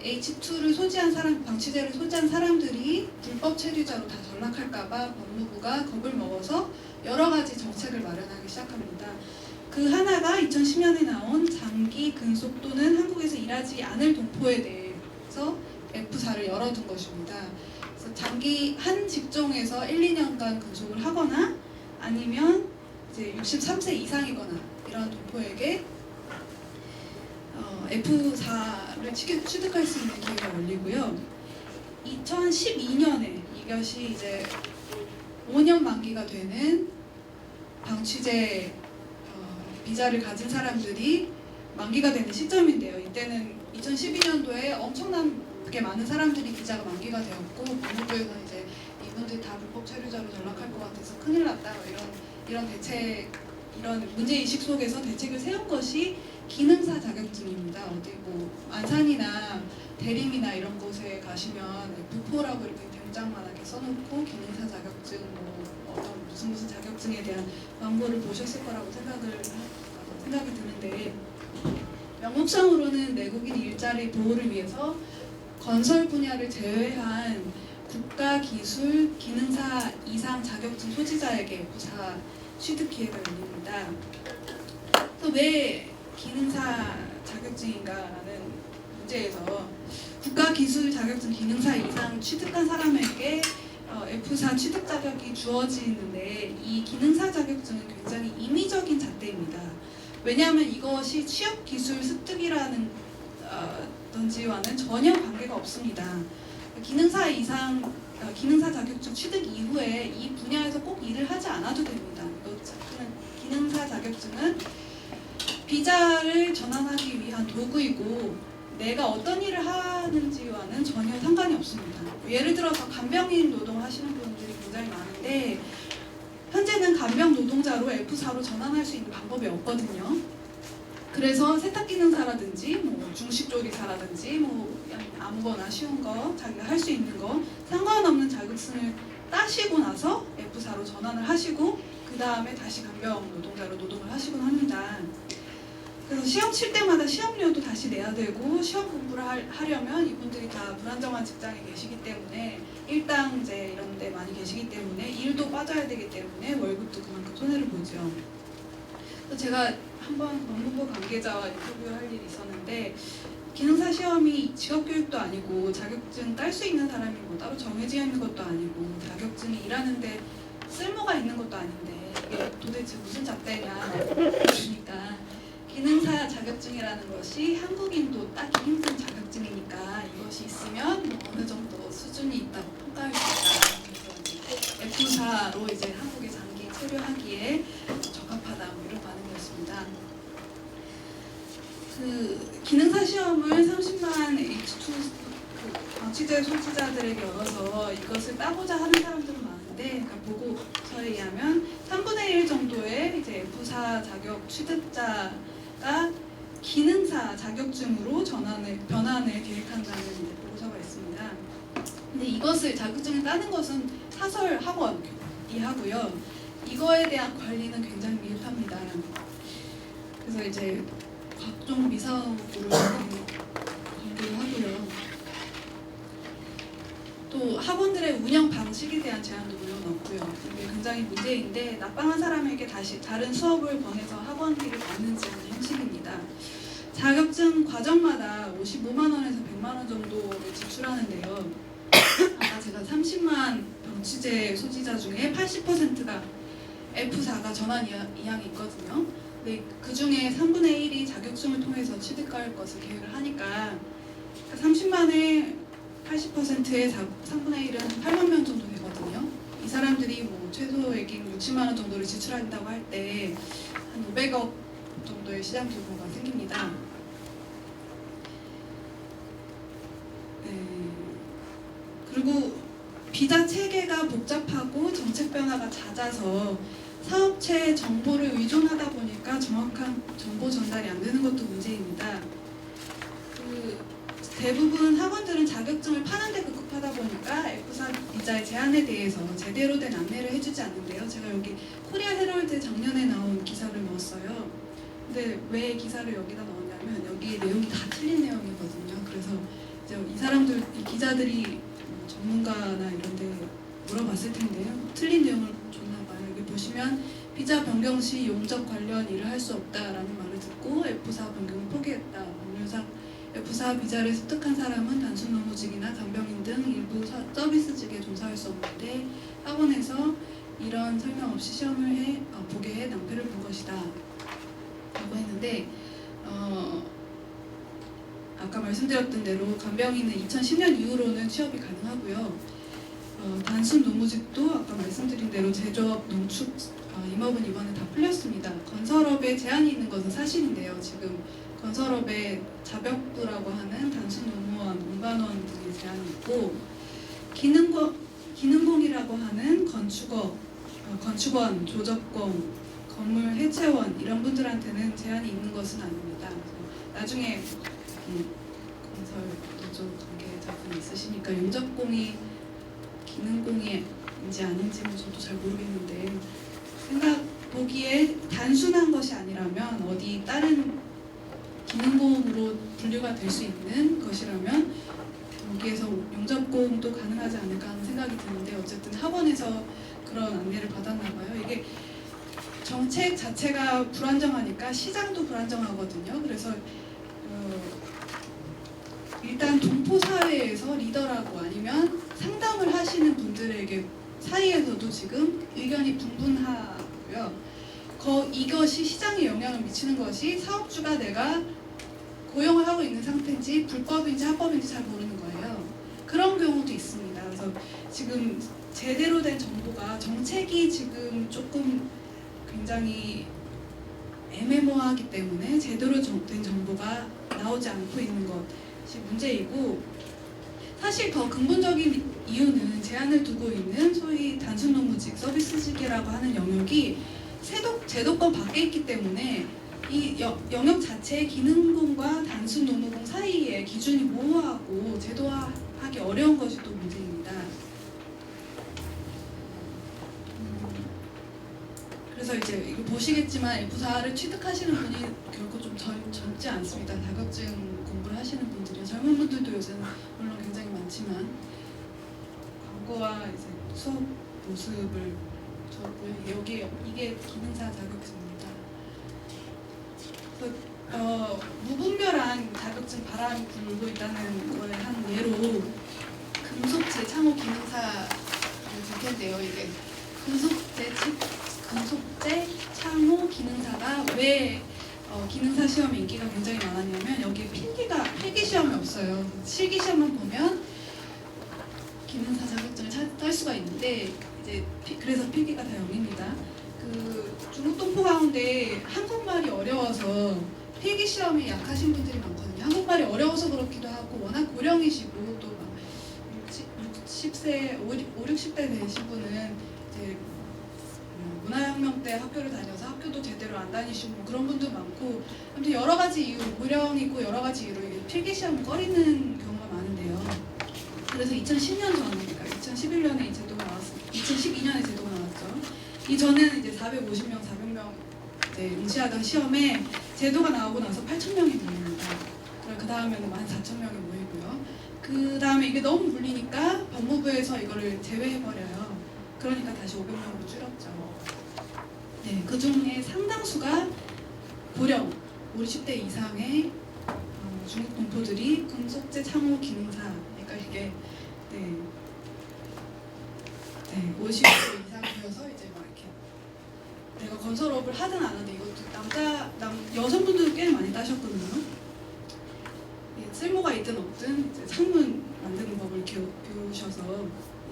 H2를 소지한 방치제를 소지한 사람들이 불법 체류자로 다 전락할까봐 법무부가 겁을 먹어서 여러 가지 정책을 마련하기 시작합니다. 그 하나가 2010년에 나온 장기 근속 또는 한국에서 일하지 않을 동포에 대해서 F4를 열어둔 것입니다. 그래서 장기 한 직종에서 1, 2년간 근속을 하거나 아니면 이제 63세 이상이거나 이런 동포에게 F4를 취득할 수 있는 기회가 열리고요. 2012년에 이것이 이제 5년 만기가 되는 방취제 비자를 가진 사람들이 만기가 되는 시점인데요. 이때는 2012년도에 엄청난 그렇게 많은 사람들이 비자가 만기가 되었고 법무부에서 이제 이분들 다 불법 체류자로 전락할 것 같아서 큰일 났다 뭐 이런 대책 이런 문제의식 속에서 대책을 세운 것이 기능사 자격증입니다. 어디 뭐 안산이나 대림이나 이런 곳에 가시면 F4라고 이렇게 대문짝만하게 써놓고 기능사 자격증 뭐 어떤 무슨 자격증에 대한 광고를 보셨을 거라고 생각이 드는데 명목상으로는 내국인 일자리 보호를 위해서 건설 분야를 제외한 국가 기술 기능사 이상 자격증 소지자에게 F4 취득 기회가 열립니다. 또 왜 기능사 자격증인가라는 문제에서 국가 기술 자격증 기능사 이상 취득한 사람에게 F4 취득 자격이 주어지는데 이 기능사 자격증은 굉장히 임의적인 잣대입니다. 왜냐하면 이것이 취업 기술 습득이라는 던지와는 전혀 관계가 없습니다. 기능사 이상 기능사 자격증 취득 이후에 이 분야에서 꼭 일을 하지 않아도 됩니다. 기능사 자격증은 비자를 전환하기 위한 도구이고 내가 어떤 일을 하는지와는 전혀 상관이 없습니다. 예를 들어서 간병인 노동 하시는 분들이 굉장히 많은데 현재는 간병 노동자로 F4로 전환할 수 있는 방법이 없거든요. 그래서 세탁기능사라든지 뭐 중식조리사라든지 뭐 아무거나 쉬운 거 자기가 할 수 있는 거 상관없는 자격증을 따시고 나서 F4로 전환을 하시고 그 다음에 다시 간병 노동자로 노동을 하시곤 합니다. 그래서 시험 칠 때마다 시험료도 다시 내야 되고 시험 공부를 하려면 이분들이 다 불안정한 직장에 계시기 때문에 일당제 이런 데 많이 계시기 때문에 일도 빠져야 되기 때문에 월급도 그만큼 손해를 보죠. 그래서 제가 한번 법무부 관계자와 인터뷰할 일이 있었는데 기능사 시험이 직업교육도 아니고 자격증 딸 수 있는 사람이 뭐 따로 정해져 있는 것도 아니고 자격증이 일하는데 쓸모가 있는 것도 아닌데 이게 도대체 무슨 잣대냐 그러니까 기능사 자격증이라는 것이 한국인도 따기 힘든 자격증이니까 이것이 있으면 뭐 어느 정도 수준이 있다고 평가할 수 있다. 그래서 F4로 이제 한국에 장기 체류하기에 적합하다 뭐 이런 반응이었습니다. 그 기능사 시험을 30만 H2 방치제 소지자들에게 열어서 이것을 따고자 하는 사람들은 많은데 그러니까 보고서에 의하면 3분의 1 정도의 이제 F4 자격 취득자가 기능사 자격증으로 변환을 계획한다는 이제 보고서가 있습니다. 근데 이것을 자격증을 따는 것은 사설 학원이 하고요. 이거에 대한 관리는 굉장히 미흡합니다. 그래서 이제 각종 미사업으로 관리를 하고요. 또 학원들의 운영 방식에 대한 제한도 물론 없고요. 이게 굉장히 문제인데 납방한 사람에게 다시 다른 수업을 권해서 학원비를 받는지 하는 형식입니다. 자격증 과정마다 55만 원에서 100만 원 정도를 지출하는데요. 아까 제가 30만 병치제 소지자 중에 80%가 F4가 전환 이항이 있거든요. 근데 그 중에 3분의 1이 자격증을 통해서 취득할 것을 계획을 하니까 30만에 80%의 3분의 1은 8만 명 정도 되거든요. 이 사람들이 뭐 최소액인 60만 원 정도를 지출한다고 할 때 한 500억 정도의 시장 규모가 생깁니다. 그리고 비자 체계가 복잡하고 정책 변화가 잦아서 사업체 정보를 의존하다 보니까 정확한 정보 전달이 안 되는 것도 문제입니다. 대부분 학원들은 자격증을 파는데 급급하다 보니까 F4 비자의 제한에 대해서 제대로 된 안내를 해주지 않는데요. 제가 여기 코리아 헤럴드 작년에 나온 기사를 넣었어요. 근데 왜 기사를 여기다 넣었냐면 여기 내용이 다 틀린 내용이거든요. 그래서 이제 이 사람들, 이 기자들이 전문가나 이런 데 물어봤을 텐데요. 틀린 내용을 줬나 봐요. 여기 보시면 비자 변경 시 용적 관련 일을 할 수 없다라는 말을 듣고 F4 변경을 포기했다. 법률상 F4 비자를 습득한 사람은 단순 노무직이나 간병인 등 일부 서비스직에 종사할 수 없는데 학원에서 이런 설명 없이 시험을 보게 해 낭패를 본 것이다 라고 했는데 아까 말씀드렸던 대로 간병인은 2010년 이후로는 취업이 가능하고요. 단순 노무직도 아까 말씀드린 대로 제조업, 농축, 임업은 이번에 다 풀렸습니다. 건설업에 제한이 있는 것은 사실인데요. 지금 건설업에 자벽부라고 하는 단순 노무원, 운반원 등의 제한이 있고 기능공이라고 하는 건축원, 조적공, 건물 해체원 이런 분들한테는 제한이 있는 것은 아닙니다. 나중에 건설 노조 관계자분 있으시니까 용접공이 기능공인지 아닌지는 저도 잘 모르겠는데 생각 보기에 단순한 것이 아니라면 어디 다른 기능공으로 분류가 될 수 있는 것이라면 여기에서 용접공도 가능하지 않을까 하는 생각이 드는데 어쨌든 학원에서 그런 안내를 받았나 봐요. 이게 정책 자체가 불안정하니까 시장도 불안정하거든요. 그래서 일단 동포 사회에서 리더라고 아니면 상담을 하시는 분들에게 사이에서도 지금 의견이 분분하고요. 이것이 시장에 영향을 미치는 것이 사업주가 내가 고용을 하고 있는 상태인지 불법인지 합법인지 잘 모르는 거예요. 그런 경우도 있습니다. 그래서 지금 제대로 된 정보가 정책이 지금 조금 굉장히 애매모호하기 때문에 제대로 된 정보가 나오지 않고 있는 것이 문제이고 사실 더 근본적인 이유는 제한을 두고 있는 소위 단순노무직, 서비스직이라고 하는 영역이 제도권 밖에 있기 때문에 이 영역 자체의 기능공과 단순노무공 사이에 기준이 모호하고 제도화하기 어려운 것이 또 문제입니다. 그래서 이제 이거 보시겠지만 F4를 취득하시는 분이 결코 좀 젊지 않습니다. 자격증 공부를 하시는 분들이 젊은 분들도 요새는 물론 굉장히 많지만 광고와 이제 수업 모습을 줬고요. 이게 기능사 자격증입니다. 그래서 무분별한 자격증 바람이 불고 있다는 거에 한 예로 금속재 창호 기능사를 줄 텐데요. 이게 금속재 창호 기능사가 왜 기능사 시험에 인기가 굉장히 많았냐면 여기에 필기 시험이 없어요. 실기 시험만 보면 기능사 자격증을 딸 수가 있는데 이제 그래서 필기가 다 0입니다. 그 중국 동포 가운데 한국말이 어려워서 필기 시험에 약하신 분들이 많거든요. 한국말이 어려워서 그렇기도 하고 워낙 고령이시고 또 막 60세, 60대 되신 분은 이제 문화혁명 때 학교를 다녀서 학교도 제대로 안 다니시고 뭐 그런 분도 많고 아무튼 여러 가지 이유, 고령이고 여러 가지 이유로 필기 시험을 꺼리는 경우가 많은데요. 그래서 2010년 전에, 그러니까 2011년에 이 제도가 나왔습니다. 2012년에 제도가 나왔죠. 이전에는 이제 450명, 400명 응시하던 시험에 제도가 나오고 나서 8,000명이 모입니다. 그 다음에는 14,000명이 모이고요. 그 다음에 이게 너무 불리니까 법무부에서 이거를 제외해버려요. 그러니까 다시 500명으로 줄였죠. 네, 그 중에 상당수가 고령, 50대 이상의 중국 동포들이 금속재 창호 기능사, 그러니까 이게 50대 이상 되어서 이제 막 이렇게 내가 건설업을 하든 안 하든 이것도 여성분들도 꽤 많이 따셨거든요. 쓸모가 있든 없든 이제 창문 만드는 법을 배우셔서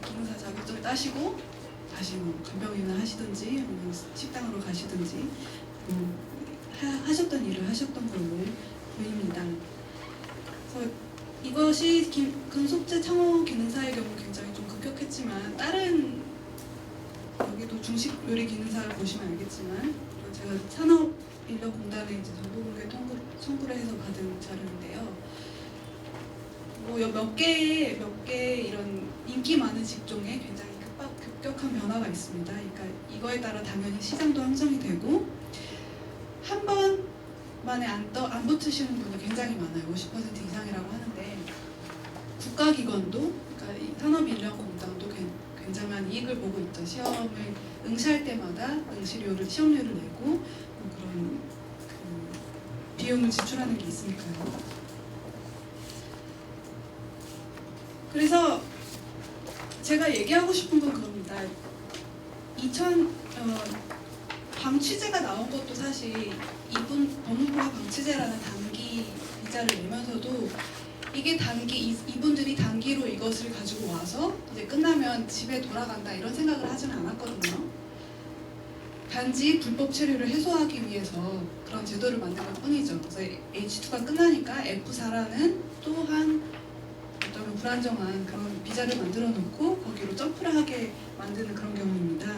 기능사 자격증을 따시고 다시 뭐 간병인을 하시든지 아니면 식당으로 가시든지 하셨던 일을 하셨던 걸로 보입니다. 그래서 이것이 금속재 창호 기능사의 경우 굉장히 좀 급격했지만 다른 여기도 중식 요리 기능사를 보시면 알겠지만 제가 산업인력공단에 이제 정보공개 청구를 해서 받은 자료인데요. 뭐 몇 개 이런 인기 많은 직종에 굉장히 급격한 변화가 있습니다. 그러니까 이거에 따라 당연히 시장도 형성이 되고 한 번만에 안 붙으시는 분이 굉장히 많아요. 50% 이상이라고 하는데 국가기관도 그러니까 이 산업인력공단도 굉장한 이익을 보고 있죠. 시험을 응시할 때마다 시험료를 내고 뭐 그런 비용을 지출하는 게 있으니까요. 그래서 제가 얘기하고 싶은 건 그겁니다. 방 취재가 나온 것도 사실 법무부가 방 취재라는 단기 비자를 내면서도 이게 이분들이 단기로 이것을 가지고 와서 이제 끝나면 집에 돌아간다 이런 생각을 하지는 않았거든요. 단지 불법 체류를 해소하기 위해서 그런 제도를 만든 것 뿐이죠. 그래서 H2가 끝나니까 F4라는 또한 어떤 불안정한 그런 비자를 만들어 놓고 거기로 점프를 하게 만드는 그런 경우입니다.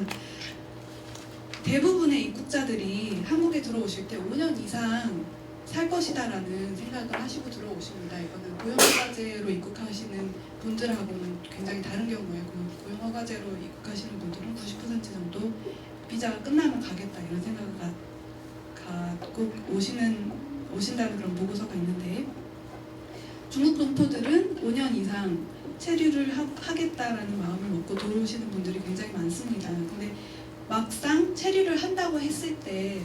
대부분의 입국자들이 한국에 들어오실 때 5년 이상 살 것이다라는 생각을 하시고 들어오십니다. 이거는 고용허가제로 입국하시는 분들하고는 굉장히 다른 경우예요. 고용허가제로 입국하시는 분들은 90% 정도 비자가 끝나면 가겠다 이런 생각을 갖고 오신다는 그런 보고서가 있는데, 중국 동포들은 5년 이상 체류를 하겠다라는 마음을 먹고 들어오시는 분들이 굉장히 많습니다. 근데 막상 체류를 한다고 했을 때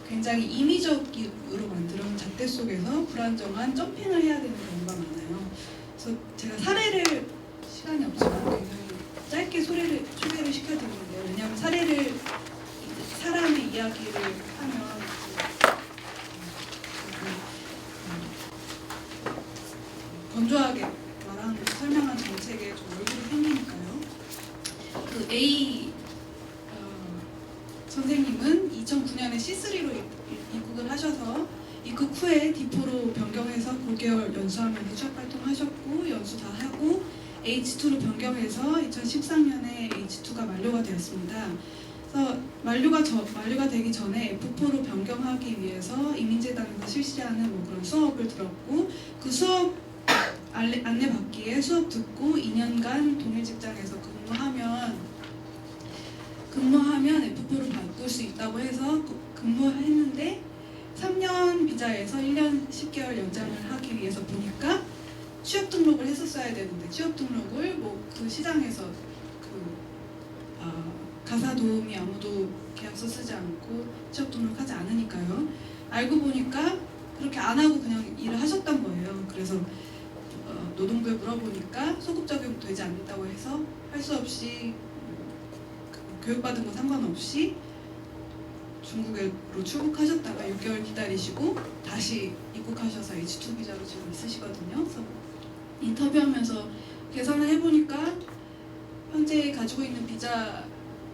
굉장히 임의적으로 만들어놓은 잣대 속에서 불안정한 점핑을 해야 되는 경우가 많아요. 그래서 제가 사례를, 시간이 없지만 굉장히 짧게 소개를 시켜드리는데요. 왜냐하면 사람의 이야기를 하면 건조하게 설명한 정책에 좀 얼굴이 생기니까요. 그 A 선생님은 2009년에 C3로 입국을 하셔서 입국 후에 D4로 변경해서 9개월 연수하면서 취업 활동하셨고 연수 다 하고 H2로 변경해서 2013년에 H2가 만료가 되었습니다. 그래서 만료가 되기 전에 F4로 변경하기 위해서 이민재단에서 실시하는 뭐 그런 수업을 들었고, 그 수업 안내받기에 수업 듣고 2년간 동일 직장에서 근무하면 F4로 바꿀 수 있다고 해서 근무했는데 3년 비자에서 1년 10개월 연장을 하기 위해서 보니까 취업 등록을 했었어야 되는데, 취업 등록을 뭐 그 시장에서 가사 도우미 아무도 계약서 쓰지 않고 취업 등록하지 않으니까요. 알고 보니까 그렇게 안 하고 그냥 일을 하셨던 거예요. 그래서 노동부에 물어보니까 소급 적용 되지 않는다고 해서 할 수 없이 교육받은 거 상관없이 중국으로 출국하셨다가 6개월 기다리시고 다시 입국하셔서 H2 비자로 지금 있으시거든요. 그래서 인터뷰하면서 계산을 해보니까 현재 가지고 있는 비자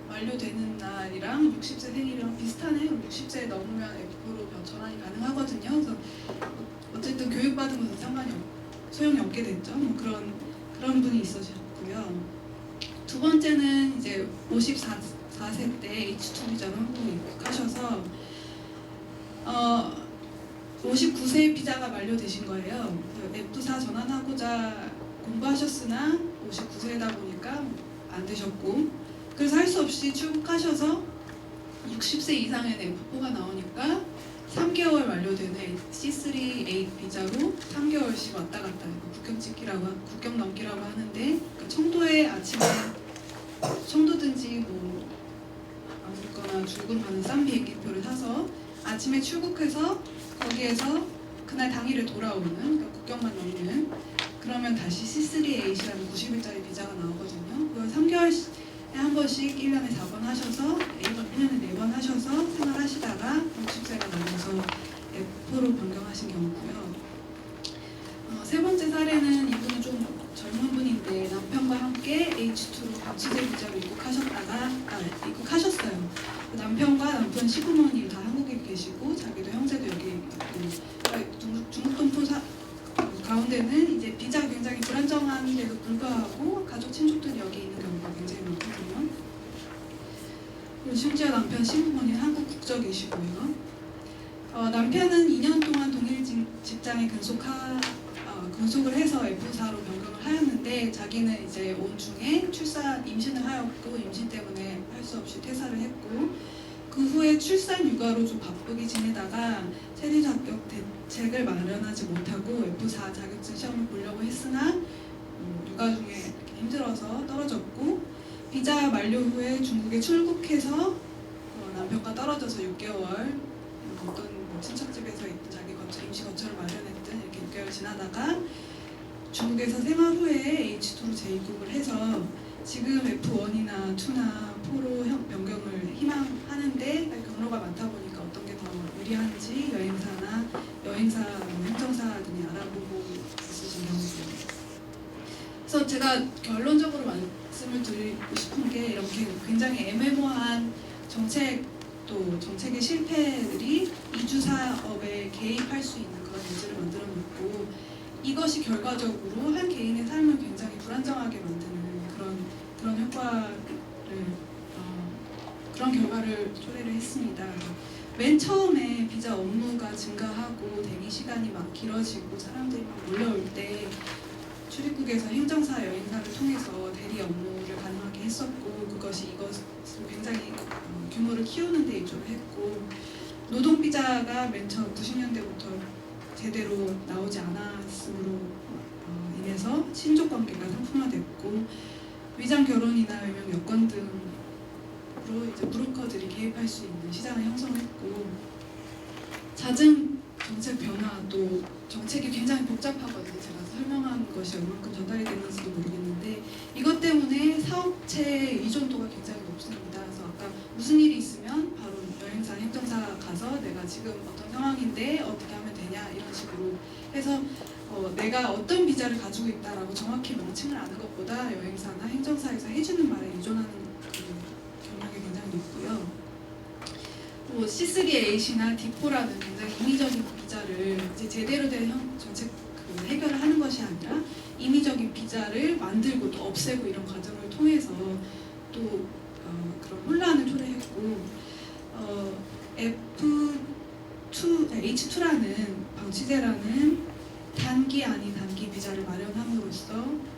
만료되는 날이랑 60세 생일이랑 비슷하네요. 60세 넘으면 F로 전환이 가능하거든요. 그래서 어쨌든 교육받은 것은 소용이 없게 됐죠. 뭐 그런 분이 있으셨고요. 두 번째는 이제 54세 때 H2 비자로 한국에 입국하셔서 59세 비자가 만료되신 거예요. F4 전환하고자 공부하셨으나 59세다 보니까 안 되셨고, 그래서 할 수 없이 출국하셔서 60세 이상의 F4가 나오니까 3개월 만료되는 C3A 비자로 3개월씩 왔다 갔다 국경 넘기라고 하는데, 청도에 아침에 청도든지 뭐 아무거나 출근하는 싼 비행기표를 사서 아침에 출국해서 거기에서 그날 당일에 돌아오는, 그러니까 국경만 넘는, 그러면 다시 C3A라는 90일짜리 비자가 나오거든요. 그걸 3개월에 한 번씩 1년에 4번 하셔서 1년에 4번 하셔서 생활하시다가 60세가 넘어서 F로 변경하신 경우고요. 세 번째 사례는 이분은 좀 젊은 분인데 남편과 함께 H2로 박치제 비자로 입국하셨어요. 남편 시부모님 다 한국에 계시고 자기도 형제도 여기 있고, 그러니까 중국 동포 가운데는 이제 비자가 굉장히 불안정한데도 불구하고 가족 친족들이 여기 있는 경우가 굉장히 많거든요. 그리고 심지어 남편 시부모님 한국 국적이시고요. 남편은 2년 동안 동일 직장에 근속을 해서 F4로 변경을 하였는데, 자기는 이제 온 중에 임신을 하였고 임신 때문에 할 수 없이 퇴사를 했고, 그 후에 출산 육아로 좀 바쁘게 지내다가 체류 자격 대책을 마련하지 못하고 F4 자격증 시험을 보려고 했으나 육아 중에 힘들어서 떨어졌고, 비자 만료 후에 중국에 출국해서 남편과 떨어져서 6개월 어떤 친척집에서 있던 자기 임시 거처를 마련했던 이렇게 6개월 지나다가 중국에서 생활 후에 H2로 재입국을 해서 지금 F1이나 2나 4로 변경을 희망하는데 경로가 많다 보니까 어떤 게 더 유리한지 여행사, 행정사 등이 알아보고 있으신 경우죠. 그래서 제가 결론적으로 말씀을 드리고 싶은 게, 이렇게 굉장히 애매모호한 정책의 실패들이 이주 사업에 개입할 수 있는 그런 여지를 만들어 놓고 이것이 결과적으로 한 개인의 삶을 굉장히 불안정하게 만드는 그런 효과를 그런 결과를 초래를 했습니다. 맨 처음에 비자 업무가 증가하고 대기 시간이 막 길어지고 사람들이 막 몰려올 때 출입국에서 행정사 여행사를 통해서 대리 업무를 가능하게 했었고 그것이 이것을 굉장히 규모를 키우는 데 입조를 했고 노동 비자가 맨 처음 90년대부터 제대로 나오지 않았으므로 인해서 친족 관계가 상품화됐고 위장 결혼이나 외명 여권 등으로 이제 브로커들이 개입할 수 있는 시장을 형성했고 잦은 정책 변화도 정책이 굉장히 복잡하거든요. 제가 설명한 것이 얼마큼 전달이 됐는지도 모르겠는데 이것 때문에 사업체 의존도가 굉장히 높습니다. 그래서 아까 무슨 일이 있으면 바로 여행사, 행정사 가서 내가 지금 어떤 상황인데 어떻게 하면 되냐 이런 식으로 해서 내가 어떤 비자를 가지고 있다라고 정확히 명칭을 아는 것보다 여행사나 행정사에서 해주는 말에 의존하는 그 경향이 굉장히 높고요. 또 C3H나 D4라는 굉장히 임의적인 비자를 이제 제대로 된 정책 해결을 하는 것이 아니라 임의적인 비자를 만들고 또 없애고 이런 과정을 통해서 또 그런 혼란을 초래했고 H2라는 방치제라는 단기 아닌 단기 비자를 마련함으로써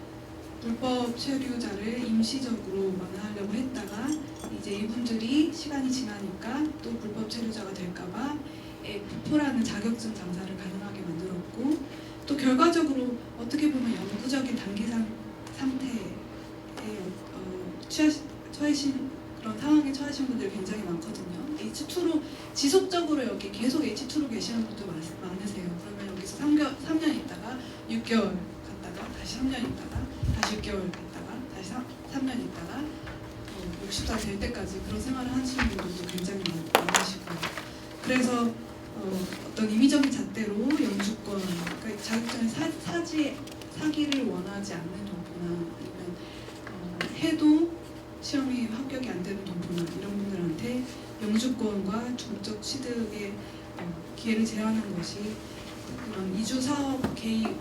불법 체류자를 임시적으로 완화하려고 했다가 이제 이분들이 시간이 지나니까 또 불법 체류자가 될까봐 F4라는 자격증 장사를 가능하게 만들었고 또 결과적으로 어떻게 보면 영구적인 단기 상태에 처하신 그런 상황에 처하신 분들이 굉장히 많거든요. H2로 지속적으로 여기 계속 H2로 계시는 분도 많으세요. 그러면 여기서 3년 있다가 6개월 갔다가 다시 3년 있다가 다시 6개월 갔다가 다시 3년 있다가 60살 될 때까지 그런 생활을 하시는 분들도 굉장히 많으시고요. 그래서 어떤 임의적인 잣대로 영주권, 그러니까 자격증을 사기를 원하지 않는 동포나 아니면 해도 시험이 합격이 안 되는 동포나 이런 분들한테 영주권과 중적 취득의 기회를 제한하는 것이 그런 이주 사업 개입의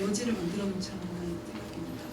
여지를 만들어 놓지 않나 생각합니다.